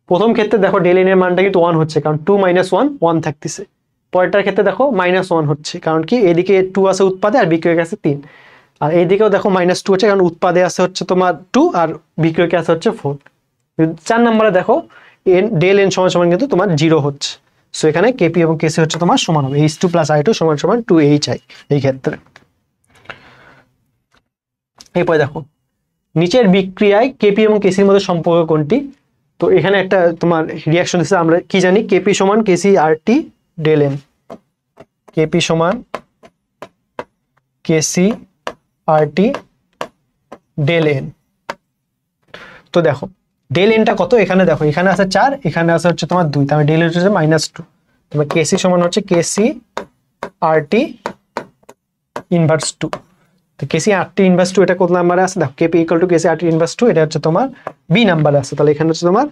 প্রথম ক্ষেত্রে দেখো ডেল এন এর মানটা কিন্তু 1 হচ্ছে, কারণ 2 - 1 1 থাকতেছে। পরেরটার ক্ষেত্রে দেখো -1 হচ্ছে, কারণ কি এদিকে 2 আছে উৎপাদে আর বিক্রয়কে আছে 3, আর এইদিকেও দেখো -2 হচ্ছে, কারণ উৎপাদে আছে হচ্ছে তোমার 2 আর বিক্রয়কে আছে হচ্ছে 4। 4 নম্বরে দেখো ডেল এন সমান সমান কিন্তু তোমার 0 হচ্ছে। সো এখানে কেপি এবং কেসি হচ্ছে তোমার সমান হবে, H2 + I2 সমান সমান 2HI এই ক্ষেত্রে। এরপরে দেখো নিচের বিক্রিয়ায় কেপি এবং কেসির মধ্যে সম্পর্ক কোনটি। তো এখানে একটা তোমার রিয়াকশন দিচ্ছে, আমরা কি জানি কেপি সমান কেসি আর টি ডেল এন, কেপি সমান কেসি আর টি ডেল এন। তো দেখো ডেল এনটা কত, এখানে দেখো এখানে আছে 4, এখানে আছে হচ্ছে তোমার 2, তাহলে ডেল এন হচ্ছে -2। তোমার কেসি সমান হচ্ছে কেসি আর টি ইনভার্স 2। তো কেসি আর টি ইনভার্স 2 এটা কত নাম্বারে আছে, দেখো KP equal to KC R T inverse 2, এটা হচ্ছে তোমার বি নাম্বারে আছে, তাহলে এখানে হচ্ছে তোমার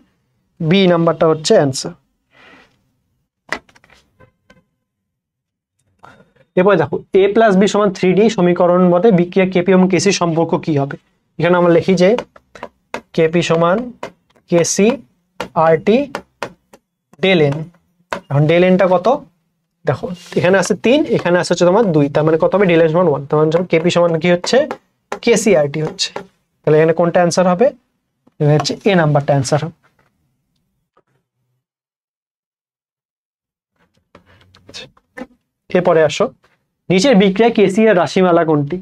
বি নাম্বারটা হচ্ছে অ্যান্সার। এরপর দেখো a + b = 3D সমীকরণ মতে বিক্রিয়া কেপি এবং কেসি সম্পর্ক কি হবে। এখানে আমরা লিখি যে কেপি সমান কেসি আর টি ডেল এন। এখন ডেল এনটা কত, দেখো এখানে আছে 3, এখানে আছে হচ্ছে তোমার 2, তার মানে কত হবে ডেল এন সমান 1, তার মানে কেপি সমান কি হচ্ছে কেসি আর টি হচ্ছে। তাহলে এখানে কোনটা অ্যান্সার হবে, এখানে হচ্ছে এ নাম্বারটা অ্যান্সার হবে। এরপরে আসো নিচের বিক্রিয়া কেসি এর রাশিমালা কোনটি,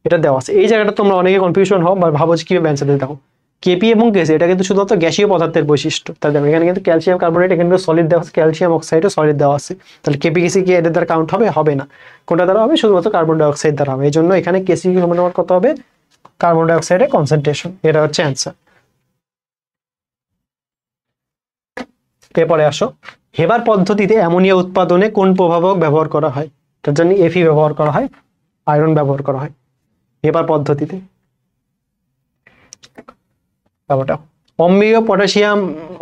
এটা দেওয়া আছে। এই জায়গাটা তোমরা অনেকে কনফিউশন হও বা ভাবো যে কিভাবে অ্যান্সার দিতে। দেখো কেপি এবং কেসি এটা কিন্তু শুধুমাত্র গ্যাসীয় পদার্থের বৈশিষ্ট্য, তাই দেখো এখানে কিন্তু ক্যালসিয়াম কার্বনেট, এখানে সলিড দেওয়া আছে, ক্যালসিয়াম অক্সাইডও সলিড দেওয়া আছে। তাহলে কেপি কেসি কি এদের দ্বারা কাউন্ট হবে, হবে না। কোনটা দ্বারা হবে, শুধুমাত্র কার্বন ডাই অক্সাইড দ্বারা হবে। এই জন্য এখানে কেসি সমান কত হবে, কার্বন ডাই অক্সাইডের কনসেন্ট্রেশন, এটা হচ্ছে অ্যান্সার। এরপরে আসো হেবার পদ্ধতিতে অ্যামোনিয়া উৎপাদনে কোন প্রভাবক ব্যবহার করা হয়। তার জন্য এফি ব্যবহার করা হয়, আয়রন ব্যবহার করা হয় হেবার পদ্ধতিতে। ব্যাপারটা অম্লীয় পটাশিয়াম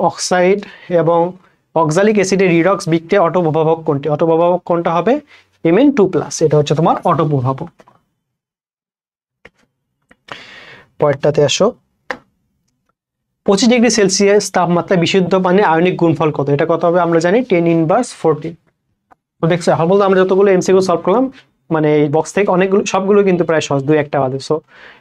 অক্সাইড এবং অক্সালিক অ্যাসিডের রিডক্স বিক্রিয়া অটোপ্রভাবক কোনটি, অটোপ্রভাবক কোনটা হবে Mn2+, এটা হচ্ছে তোমার অটোপ্রভাবক। পরেরটাতে আসো 25°C তাপমাত্রা বিশুদ্ধ পানির আয়নিক গুণফল কত, এটা কত হবে আমরা জানি 10^14। তো দেখছো এখন বলতে আমরা যতগুলো এমসিকিউ সলভ করলাম মানে এই বক্স থেকে অনেকগুলো, সবগুলো কিন্তু প্রায় সহজ, 2-1টা বাদে। সো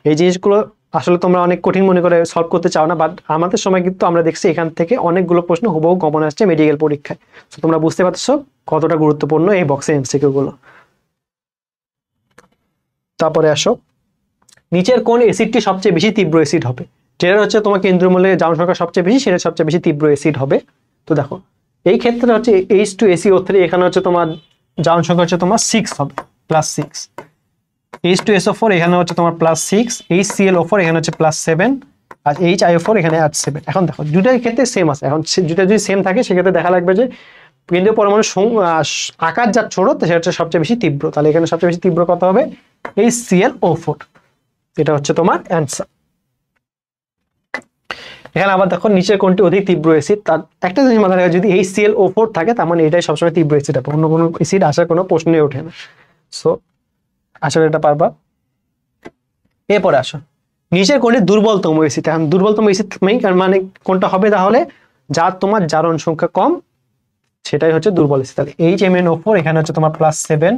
এই জিনিসগুলো আসলে তোমরা অনেক কঠিন মনে করে সলভ করতে চাও না, বাট আমাদের সময় কিন্তু আমরা দেখছি এখান থেকে অনেকগুলো প্রশ্ন হুবহু কমন আসছে মেডিকেল পরীক্ষায়। তো তোমরা বুঝতে পারছো কতটা গুরুত্বপূর্ণ এই বক্সের এমসিকিউ গুলো। তারপরে আসো নিচের কোন অ্যাসিডটি সবচেয়ে বেশি তীব্র অ্যাসিড হবে, যেটা হচ্ছে তোমার কেন্দ্রীয় মূল্যে জারণ সংখ্যা সবচেয়ে বেশি, সেটা সবচেয়ে বেশি তীব্র অ্যাসিড হবে। তো দেখো এই ক্ষেত্রে হচ্ছে H2SiO3, এখানে হচ্ছে তোমার জারণ সংখ্যা হচ্ছে তোমার 6 হবে, +6। H2SO4 এখানে হচ্ছে তোমার +6, HClO4 এখানে হচ্ছে +7, আর HIO4 এখানে 7। এখন দেখো দুটার ক্ষেত্রে সেম আছে, এখন দুটা যদি সেম থাকে সেক্ষেত্রে দেখা লাগবে যে কেন্দ্রীয় পরমাণুর আকার যা ছোট সেটা হচ্ছে সবচেয়ে বেশি তীব্র, তাহলে এখানে সবচেয়ে বেশি তীব্র কত হবে HClO4, এটা হচ্ছে তোমার অ্যান্সার। এখানে আবার দেখো নিচের কোনটি অধিক তীব্র অ্যাসিড, তার একটা জিনিস মাথায় রাখা, যদি HClO4 থাকে তার মানে এটাই সবসময় তীব্র অ্যাসিড হবে, অন্য কোনো অ্যাসিড আসার কোনো প্রশ্নই ওঠে না। সো আসলে এটা পারবা। এরপরে আসো নিচের কোনটি দুর্বলতম অ্যাসিড, এখন দুর্বলতম অ্যাসিড মানে কোনটা হবে, তাহলে যার তোমার জারণ সংখ্যা কম সেটাই হচ্ছে দুর্বল অ্যাসিড। তাহলে HMnO4 এখানে হচ্ছে তোমার +7,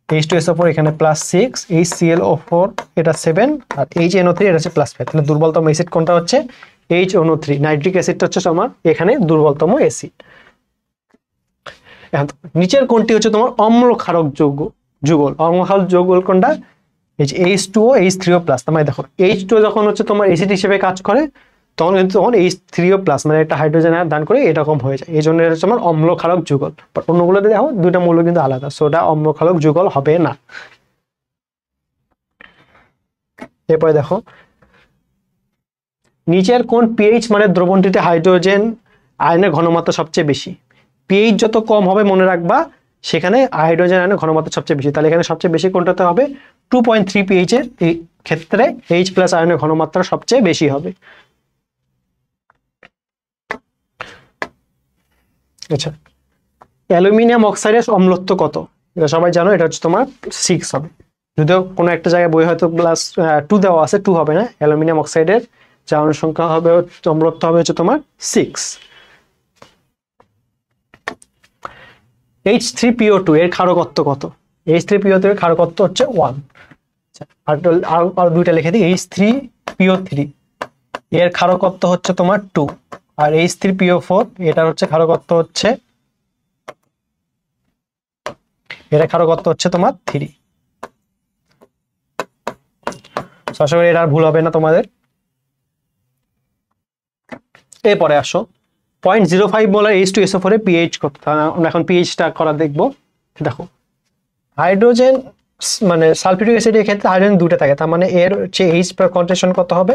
H2SO4 এখানে +6, HClO4 এটা 7, আর HNO3 এটা হচ্ছে +5। তাহলে দুর্বলতম অ্যাসিড কোনটা হচ্ছে HNO3, নাইট্রিক অ্যাসিডটা হচ্ছে তোমার এখানে দুর্বলতম অ্যাসিড। এখন নিচের কোনটি হচ্ছে তোমার অম্লক্ষারক যুগল, অম্লক্ষারক যুগল কোনটা, এই যে H2O H3O+। তার মানে দেখো H2O যখন হচ্ছে তোমার অ্যাসিড হিসেবে কাজ করে তখন কিন্তু তখন H3O+, মানে একটা হাইড্রোজেন দান করে এরকম হয়ে যায়, এই জন্য এটা হচ্ছে আমার অম্লক্ষারক যুগল। বাট অন্যগুলোতে দেখো দুইটা মৌল কিন্তু আলাদা, সো ওটা অম্লক্ষারক যুগল হবে না। এরপরে দেখো নিচের কোন পিএইচ মানে দ্রবণটিতে হাইড্রোজেন আয়নের ঘনমাত্রা সবচেয়ে বেশি, পিএইচ যত কম হবে মনে রাখবা সেখানে হাইড্রোজেন আয়নের ঘনমাত্রা সবচেয়ে বেশি, তাহলে এখানে সবচেয়ে বেশি কোনটাতে হবে 2.3 পিএইচ এর ক্ষেত্রে H+ আয়নের ঘনমাত্রা সবচেয়ে বেশি হবে। আচ্ছা অ্যালুমিনিয়াম অক্সাইডের অম্লত্ব কত, এটা সবাই জানো, এটা হচ্ছে তোমার 6 হবে। যদিও কোনো একটা জায়গায় বই হয়তো প্লাস 2 দেওয়া আছে, 2 হবে না। অ্যালুমিনিয়াম অক্সাইডের জারণ সংখ্যা হবে, অম্লত্ব হবে হচ্ছে তোমার 6। H3PO2 এর ক্ষারকত্ব কত? H3PO2 এর ক্ষারকত্ব হচ্ছে 1। আর দুইটা লিখে দিই। H3PO3 এর ক্ষারকত্ব হচ্ছে তোমার 2, আর H3PO4 এটার হচ্ছে ক্ষারকত্ব হচ্ছে, এটা ক্ষারকত্ব হচ্ছে তোমার 3। আশা করি এটা আর ভুল হবে না তোমাদের। এরপরে আসো 0.05 মোলার H2SO4 এর পিএইচ কত? আমরা এখন পিএইচটা করা দেখবো। দেখো হাইড্রোজেন মানে সালফিউরিক অ্যাসিডের ক্ষেত্রে হাইড্রোজেন দুটো থাকে, তার মানে এর হচ্ছে H পার কনসেন্ট্রেশন কত হবে?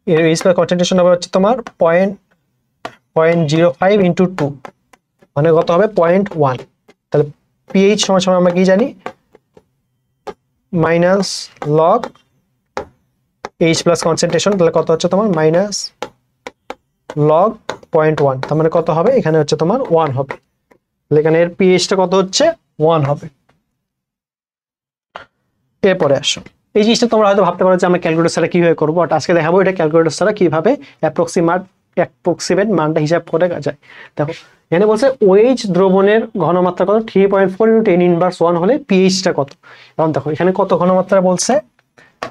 এর H পার কনসেন্ট্রেশন হবে হচ্ছে তোমার 0.05 ইন্টু 2, মানে কত হবে 0.1। তাহলে পিএইচ সমান সমান আমরা কি জানি? Minus log H plus concentration, তাহলে কত হচ্ছে তোমার মাইনাস লগ 0.1, তার মানে কত হবে? এখানে হচ্ছে তোমার 1 হবে। তাহলে এখানে এর পিএইচটা কত হচ্ছে? 1 হবে। এরপরে আসো, এই জিনিসটা তোমরা হয়তো ভাবতে পারো যে আমরা ক্যালকুলেটর ছাড়া কিভাবে করবো, বাট আজকে দেখাবো এটা ক্যালকুলেটর ছাড়া কিভাবে অ্যাপ্রক্সিমেট মানটা হিসাব করে যায়। দেখো এখানে বলছে OH দ্রবণের ঘনমাত্রা কত? 3.4 × 10⁻1 হলে পিএইচটা কত? এখন দেখো এখানে কত ঘনমাত্রা বলছে?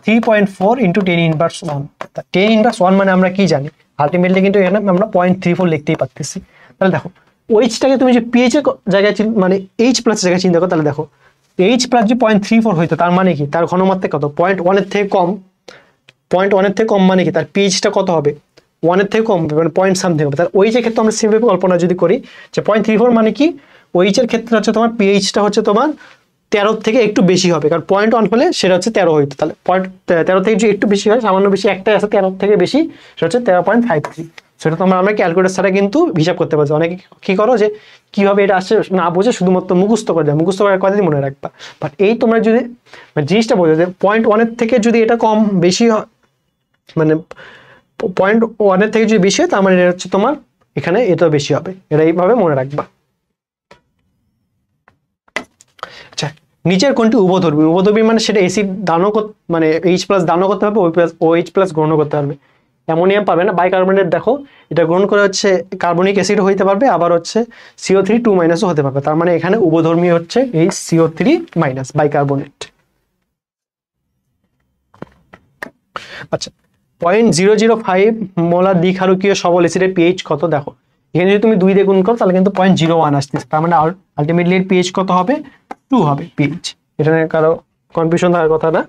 3.4 × 10⁻1। 10⁻1 মানে আমরা কি জানি? আলটিমেটলি কিন্তু এখানে আমরা 0.34 লিখতেই পারতেছি। তাহলে দেখো OH-টাকে তুমি যে পিএইচ এর জায়গায় মানে H প্লাস জায়গায় চিন্তা করো, তাহলে দেখো H প্লাস যে 0.34 হইতো, তার মানে কি? তার ঘনমাত্রা কত? 0.1 এর থেকে কম। 0.1 এর থেকে কম মানে কি? তার পিএইচটা কত হবে? 1 এর থেকে কম হবে, মানে পয়েন্ট সামথিং হবে। তার OH এর ক্ষেত্রে আমরা সিম্পলি কল্পনা যদি করি যে 0.34 মানে কি? OH এর ক্ষেত্রে হচ্ছে তোমার পিএইচটা হচ্ছে তোমার 13 থেকে একটু বেশি হবে, কারণ 0.1 হলে সেটা হচ্ছে 13 হইতো। তাহলে 13 থেকে যদি একটু বেশি হয়, সামান্য বেশি একটাই আছে 13 থেকে বেশি, সেটা হচ্ছে 13.53। সেটা তোমরা আমরা ক্যালকুলেটর ছাড়া কিন্তু হিসাব করতে পারছি। অনেকে কি করো যে কিভাবে এটা আসছে না বুঝে শুধুমাত্র মুখস্থ করে দেয়, মুখস্থ করার কতদিন মনে রাখবা। বাট এই তোমরা যদি জিনিসটা বোঝো যে 0.1 এর থেকে যদি এটা কম বেশি হয়, মানে 0.1 এর থেকে যদি বেশি হয়, তার মানে এটা হচ্ছে তোমার এখানে এটা বেশি হবে। এটা এইভাবে মনে রাখবা। আচ্ছা, নিচের কোনটি উভধর্মী? উভধর্মী মানে সেটা এসিড দানও মানে H প্লাস দানও করতে পারবে, OH প্লাস গ্রহণ করতে পারবে। অ্যামোনিয়াম পারবে না। বাইকার্বনেট দেখো এটা গ্রহণ করে হচ্ছে কার্বনিক অ্যাসিড হইতে পারবে, আবার হচ্ছে CO3 2- হতে পারবে। তার মানে এখানে উভধর্মী হচ্ছে এই CO3- বাইকার্বনেট। আচ্ছা, 0.005 মোলার দ্বিক্ষারকীয় সবল অ্যাসিডের পিএইচ কত? দেখো এখানে যদি তুমি 2 দিয়ে গুণ করো তাহলে কিন্তু 0.01 আসতেছে, তার মানে আলটিমেটলি এর পিএইচ কত হবে? 2 হবে পিএইচ। এটা নিয়ে কারো কনফিউশন থাকার কথা না।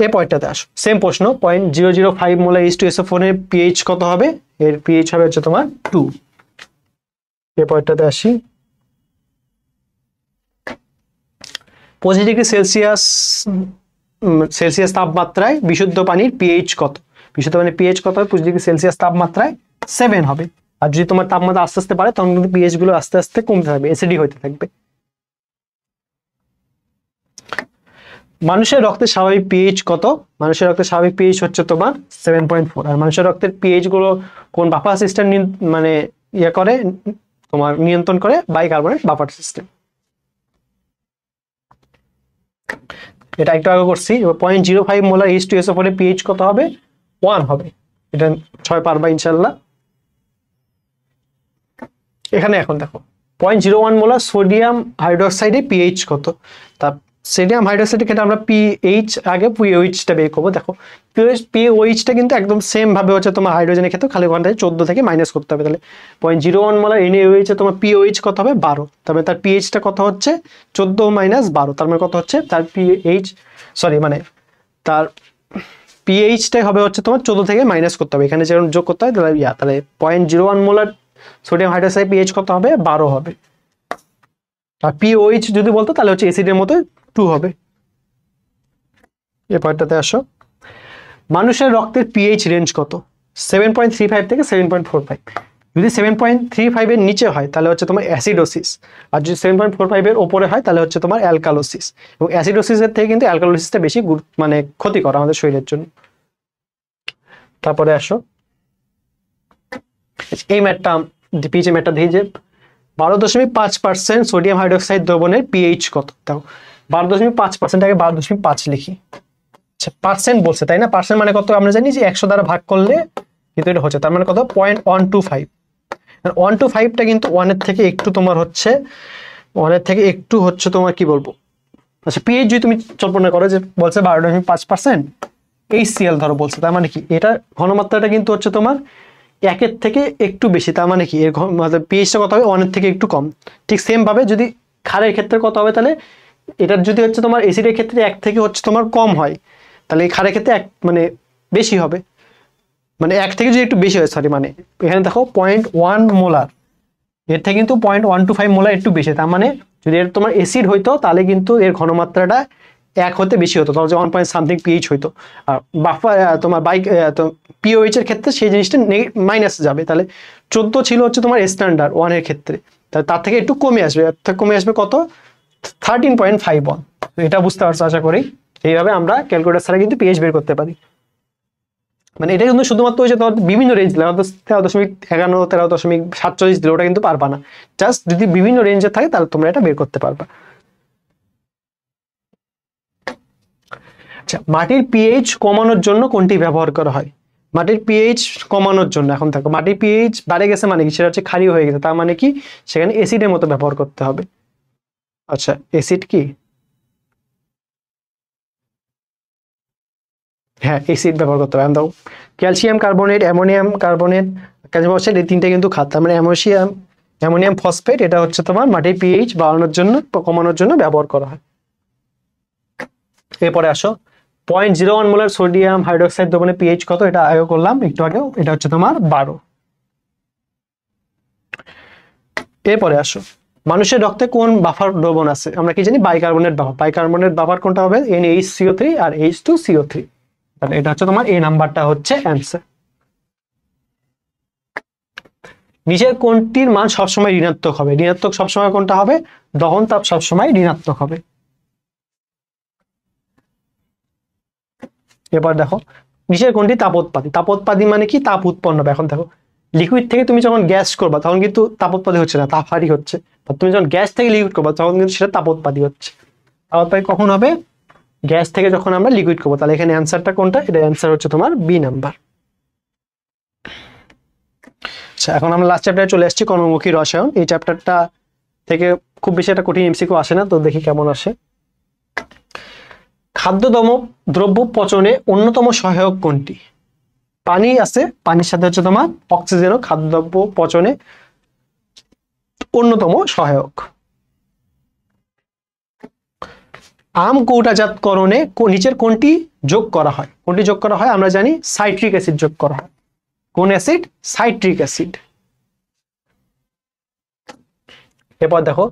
এই পয়েন্টটাতে আসো, সেম প্রশ্ন। 0.005 মোলার H2SO4 এর পিএইচ কত হবে? এর পিএইচ হবে হচ্ছে তোমার 2। এই পয়েন্টটাতে আসি। 25 ডিগ্রি সেলসিয়াস তাপমাত্রায় বিশুদ্ধ পানির পিএইচ কত? বিশুদ্ধ পানির পিএইচ কত হবে? 25 ডিগ্রি সেলসিয়াস তাপমাত্রায় 7 হবে। আর যদি তোমার তাপমাত্রা আস্তে আস্তে বাড়ে, তখন কিন্তু পিএইচ গুলো আস্তে আস্তে কমতে থাকবে, অ্যাসিডিক হতে থাকবে। মানুষের রক্তের স্বাভাবিক পিএইচ কত? মানুষের রক্তের স্বাভাবিক পিএইচ হচ্ছে তোমার 7.4। আর মানুষের রক্তের পিএইচ গুলো কোন বাফার সিস্টেম মানে করে তোমার নিয়ন্ত্রণ করে? Bicarbonate buffer system. এটা একটু আগে করছি। 0.05 মোলার H2SO4 এর পিএইচ কত হবে? 1 হবে। এটা 6 পারবা ইনশাল্লাহ। এখানে এখন দেখো 0.01 মোলার সোডিয়াম হাইড্রোক্সাইডের পিএইচ কত? তা সোডিয়াম হাইড্রোক্সাইডের ক্ষেত্রে আমরা পিএইচ আগে পিওএইচটা বের করবো। দেখো পিওএইচটা কিন্তু একদম সেম ভাবে হচ্ছে তোমার হাইড্রোজেনের ক্ষেত্রে, খালি ওখান থেকে 14 থেকে মাইনাস করতে হবে। তাহলে 0.01 মোলার NaOH তোমার পিওএইচ কত হবে? 12। তারপরে তার পিএইচটা কত হচ্ছে? 14 - 12। তার মানে কত হচ্ছে তার পিএইচ? মানে তার পিএইচটাই হবে হচ্ছে তোমার 14 থেকে মাইনাস করতে হবে, এখানে যেমন যোগ করতে হয়। তাহলে 0.01 মোলার সোডিয়াম হাইড্রোক্সাইড পিএইচ কত হবে? 12 হবে। আর পিওএইচ যদি বলতো তাহলে হচ্ছে অ্যাসিডের মতো 2 হবে। এই পয়েন্টটাতে আসো। মানুষের রক্তের পিএইচ রেঞ্জ কত? 7.35 থেকে 7.45। যদি 7.35 এর নিচে হয় তাহলে হচ্ছে তোমার অ্যাসিডোসিস, আর যদি 7.45 এর উপরে হয় তাহলে হচ্ছে তোমার অ্যালকালোসিস। এবং অ্যাসিডোসিসের থেকে কিন্তু অ্যালকালোসিসটা বেশি মানে ক্ষতিকর আমাদের শরীরের জন্য। তারপরে আসো এই ম্যাটটা পিএইচ ম্যাটটা দিয়ে যে 12.5% সোডিয়াম হাইড্রোক্সাইড দ্রবণের পিএইচ কত? দেখো 12.5% আগে 12.5 লিখি। আচ্ছা পার্সেন্ট বলছে তাই না, পার্সেন্ট মানে কত আমরা জানি যে 100 দ্বারা ভাগ করলে কিন্তু এটা হচ্ছে, তার মানে কত 0.125। 125টা কিন্তু 1 এর থেকে একটু তোমার হচ্ছে, 1 এর থেকে একটু হচ্ছে তোমার কি বলবো, আচ্ছা পিএইচ যদি তুমি চল্পনা করো যে বলছে 12.5% HCl ধরো বলছে, তার মানে কি এটা ঘনমাত্রাটা কিন্তু হচ্ছে তোমার 1 এর থেকে একটু বেশি, তার মানে কি এর পিএইচটা কত হবে 1 এর থেকে একটু কম। ঠিক সেম ভাবে যদি ক্ষারের ক্ষেত্রে কত হবে, তাহলে এটার যদি হচ্ছে তোমার অ্যাসিডের ক্ষেত্রে 1 থেকে হচ্ছে তোমার কম হয়, তাহলে এই ক্ষারের ক্ষেত্রে 1 মানে বেশি হবে, মানে 1 থেকে যদি একটু বেশি হয় সরি, মানে এখানে দেখো 0.1 মোলার, এর থেকে কিন্তু 0.125 মোলার একটু বেশি, তার মানে যদি এর তোমার অ্যাসিড হইতো তাহলে কিন্তু এর ঘনমাত্রাটা 1 হতে বেশি হতো, তাহলে 1 পয়েন্ট সামথিং পিএইচ হইতো। আর বাফার তোমার বাইক পিওএইচ এর ক্ষেত্রে সেই জিনিসটা মাইনাস যাবে, তাহলে 14 ছিল হচ্ছে তোমার স্ট্যান্ডার্ড 1 এর ক্ষেত্রে, তাহলে তার থেকে একটু কমে আসবে, তার থেকে কমে আসবে কত 13.51। তো এটা বুঝতে পারছো আশা করি। এইভাবে আমরা ক্যালকুলেটর ছাড়া কিন্তু পিএইচ বের করতে পারি। মানে এটা কিন্তু শুধুমাত্র ওই যে বিভিন্ন রেঞ্জ দিলে 13.51 13.47 দিলে ওটা কিন্তু পারবা না, জাস্ট যদি বিভিন্ন রেঞ্জে থাকে তাহলে তোমরা এটা বের করতে পারবা। আচ্ছা মাটির পিএইচ কমানোর জন্য কোনটি ব্যবহার করা হয়? মাটির পিএইচ কমানোর জন্য, এখন দেখো মাটির পিএইচ বাড়ে গেছে মানে কি, সেটা হচ্ছে ক্ষারীয় হয়ে গেছে, তার মানে কি সেখানে অ্যাসিডের মতো ব্যবহার করতে হবে। আচ্ছা অ্যাসিড কি, হ্যাঁ অ্যাসিড ব্যবহার করতে হবে। দেখো calcium carbonate, ammonium carbonate, calcium oxide, এই তিনটে কিন্তু খাত, তার মানে অ্যামোনিয়াম ফসফেট এটা হচ্ছে তোমার মাটির পিএইচ বাড়ানোর জন্য কমানোর জন্য ব্যবহার করা হয়। এরপরে আসো 0.01 মোলার সোডিয়াম হাইড্রোক্সাইড দ্রবণের পিএইচ কত? এটা আগে করলাম একটু আগেও, এটা হচ্ছে তোমার 12। এরপরে আসো মানুষের রক্তে কোন বাফার দ্রবণ আছে? আমরা কি জানি বাইকার্বনেট বাফার। বাইকার্বনেট বাফার কোনটা হবে? NaHCO3 আর H2CO3। তাহলে এটা হচ্ছে তোমার এই নাম্বারটা হচ্ছে অ্যান্সার। নিচের কোনটির মান সবসময় ঋণাত্মক হবে? ঋণাত্মক সবসময় কোনটা হবে? দহন তাপ সবসময় ঋণাত্মক হবে। এবার দেখো নিচের কোনটি তাপোৎপাদী? তাপোৎপাদী মানে কি তাপ উৎপন্ন হবে। এখন দেখো লিকুইড থেকে তুমি যখন গ্যাস করবা তখন কিন্তু তাপোৎপাদী হচ্ছে না, তাপহারি হচ্ছে। তুমি যখন গ্যাস থেকে লিকুইড করবা তখন কিন্তু সেটা তাপোৎপাদী হচ্ছে। তাপোৎপাদী কখন হবে? গ্যাস থেকে যখন আমরা লিকুইড করবো। তাহলে এখানে অ্যান্সারটা কোনটা? এটা অ্যান্সার হচ্ছে তোমার বি নাম্বার। আচ্ছা এখন আমরা লাস্ট চ্যাপ্টারে চলে আসছি, কর্মমুখী রসায়ন। এই চ্যাপ্টারটা থেকে খুব বেশি একটা কঠিন এমসিকিউ আসে না, তো দেখি কেমন আসে। দ্রব্য পচনে অন্যতম সহায়ক কোনটি? পানি আছে, পানির সাথে হচ্ছে তোমার অক্সিজেনও খাদ্যদ্রব্য পচনে অন্যতম সহায়ক। আম কৌটাজাতকরণে নিচের কোনটি যোগ করা হয়? কোনটি যোগ করা হয়? আমরা জানি সাইট্রিক অ্যাসিড যোগ করা হয়। কোন অ্যাসিড? Citric acid. এরপর দেখো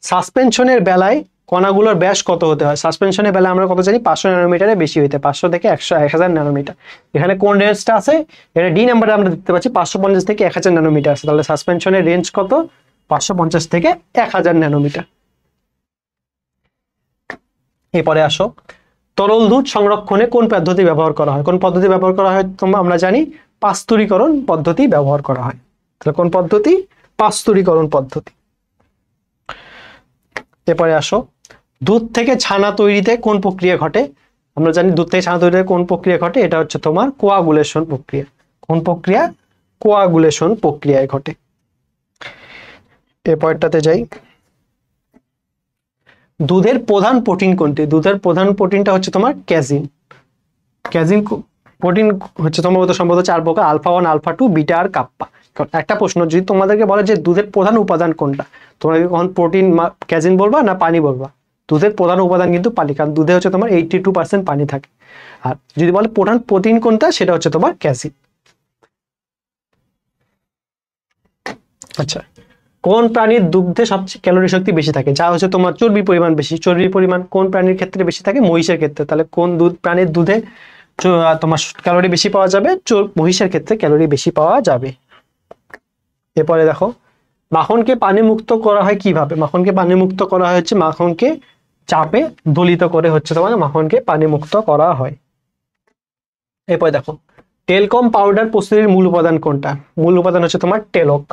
সাসপেনশনের বেলায় কণাগুলোর ব্যাস কত হতে হয়? সাসপেনশনের বেলায় আমরা কত জানি 500 ন্যানোমিটারে বেশি হইতে, 500 থেকে 1000 ন্যানোমিটার। এখানে কোন রেঞ্জটা আছে? এটা ডি নাম্বারে আমরা দেখতে পাচ্ছি 550 থেকে 1000 ন্যানোমিটার আছে, তাহলে সাসপেনশনের রেঞ্জ কত? 550 থেকে 1000 ন্যানোমিটার। এরপরে আসো তরল দুধ সংরক্ষণে কোন পদ্ধতি ব্যবহার করা হয়? কোন পদ্ধতি ব্যবহার করা হয় তোমরা? আমরা জানি পাস্তুরীকরণ পদ্ধতি ব্যবহার করা হয়। তাহলে কোন পদ্ধতি? পাস্তুরীকরণ পদ্ধতি। এরপরে আসো দুধ থেকে ছানা তৈরিতে কোন প্রক্রিয়া ঘটে? আমরা জানি দুধ থেকে ছানা তৈরিতে কোন প্রক্রিয়া ঘটে? এটা হচ্ছে তোমার কোয়াগুলেশন প্রক্রিয়া। কোন প্রক্রিয়া? কোয়াগুলেশন প্রক্রিয়ায় ঘটে। এরপরটাতে যাই, দুধের প্রধান প্রোটিন কোনটি? দুধের প্রধান প্রোটিনটা হচ্ছে তোমার ক্যাজিন। ক্যাজিন প্রোটিন হচ্ছে তোমার সম্ভবত 4 প্রকার: আলফা 1, আলফা 2, বিটা আর কাপ্পা। একটা প্রশ্ন যদি তোমাদেরকে বলে যে দুধের প্রধান উপাদান কোনটা, তোমরা কখন প্রোটিন ক্যাজিন বলবা না পানি বলবা? দুধের প্রধান উপাদান কিন্তু পানি, কারণ দুধে হচ্ছে তোমার 82% পানি থাকে। আর যদি বলে প্রধান প্রোটিন কোনটা, সেটা হচ্ছে তোমার ক্যাজিন। আচ্ছা কোন প্রাণীর দুগ্ধে সবচেয়ে ক্যালোরি শক্তি বেশি থাকে? যা হচ্ছে তোমার চর্বির পরিমাণ বেশি। চর্বির পরিমাণ কোন প্রাণীর ক্ষেত্রে বেশি থাকে? মহিষের ক্ষেত্রে। তাহলে কোন প্রাণীর দুধে তোমার ক্যালোরি বেশি পাওয়া যাবে? মহিষের ক্ষেত্রে ক্যালোরি বেশি পাওয়া যাবে। এরপরে দেখো মাখনকে পানি মুক্ত করা হয় কিভাবে? মাখনকে পানি মুক্ত করা হয় হচ্ছে মাখনকে চাপে দলিত করে হচ্ছে তোমার মাখনকে পানি মুক্ত করা হয়। এরপরে দেখো টেলকম পাউডার প্রস্তুতির মূল উপাদান কোনটা? মূল উপাদান হচ্ছে তোমার টেলক।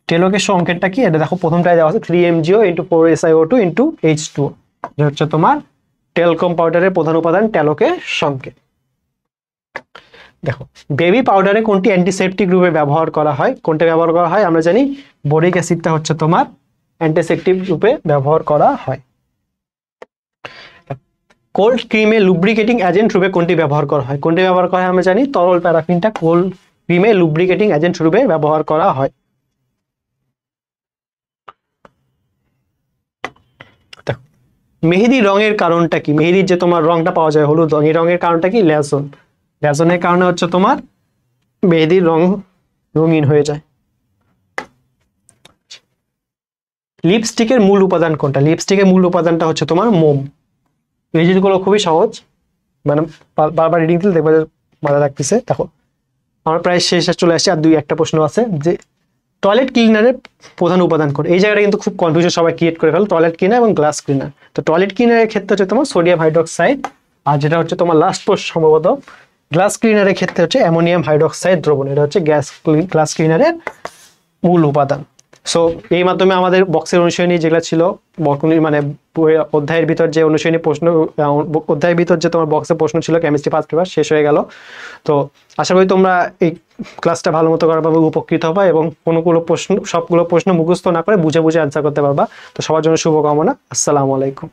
টেলকের সংকেতটা কি এটা দেখো, প্রথমটায় দেওয়া আছে 3MgO into 4SiO2 into H2O। এটা হচ্ছে তোমার টেলকম পাউডারের প্রধান উপাদান টেলকের সংকেত। দেখো বেবি পাউডারে কোনটি অ্যান্টিসেপটিক রূপে ব্যবহার করা হয়, কোনটা ব্যবহার করা হয় আমরা জানি বোরিক অ্যাসিডটা হচ্ছে তোমার অ্যান্টিসেপটিক রূপে ব্যবহার করা হয়। কোল্ড ক্রিমে লুব্রিকেটিং এজেন্ট রূপে কোনটি ব্যবহার করা হয়, কোনটি ব্যবহার করা হয় আমরা জানি তরল প্যারাফিনটা কোল্ড ক্রিমে লুব্রিকেটিং এজেন্ট রূপে ব্যবহার করা হয়। মেহেদি রঙের কারণটা কি, মেহেদির যে তোমার রংটা পাওয়া যায় হলুদ রং, এই রঙের কারণটা কি লেসন, লেসনের কারণে হচ্ছে তোমার মেহেদির রং রঙিন হয়ে যায়। লিপস্টিকের মূল উপাদান কোনটা, লিপস্টিকের মূল উপাদানটা হচ্ছে তোমার মোম। এই জিনিসগুলো খুবই সহজ, মানে বারবার রিডিং দিলে দেখবে মাথা রাখতেছে। দেখো আমরা প্রায় শেষে চলে আসছি, আর একটা প্রশ্ন আছে যে টয়লেট ক্লিনারের প্রধান উপাদান কোন, এই জায়গাটা কিন্তু খুব কনফিউশন সবাই ক্রিয়েট করে ফেলো, টয়লেট ক্লিনার এবং গ্লাস ক্লিনার। তো টয়লেট ক্লিনারের ক্ষেত্রে হচ্ছে তোমার সোডিয়াম হাইড্রোক্সাইড, আর যেটা হচ্ছে তোমার লাস্ট প্রশ্ন সম্ভবত গ্লাস ক্লিনারের ক্ষেত্রে হচ্ছে অ্যামোনিয়াম হাইড্রোক্সাইড দ্রবণ। এটা হচ্ছে গ্লাস ক্লিনারের মূল উপাদান। সো এই মাধ্যমে আমাদের বক্সের অনুশীলনী যেগুলো ছিল, মানে অধ্যায়ের ভিতর যে অনুশীলনী প্রশ্ন, অধ্যায়ের ভিতর যে তোমার বক্সে প্রশ্ন ছিল কেমিস্ট্রি ফার্স্ট পেপার শেষ হয়ে গেল। তো আশা করি তোমরা এই ক্লাসটা ভালো মতো করার ভাবে উপকৃত হবে এবং সবগুলো প্রশ্ন মুখস্থ না করে বুঝে বুঝে অ্যান্সার করতে পারবা। তো সবার জন্য শুভকামনা। আসসালামু আলাইকুম।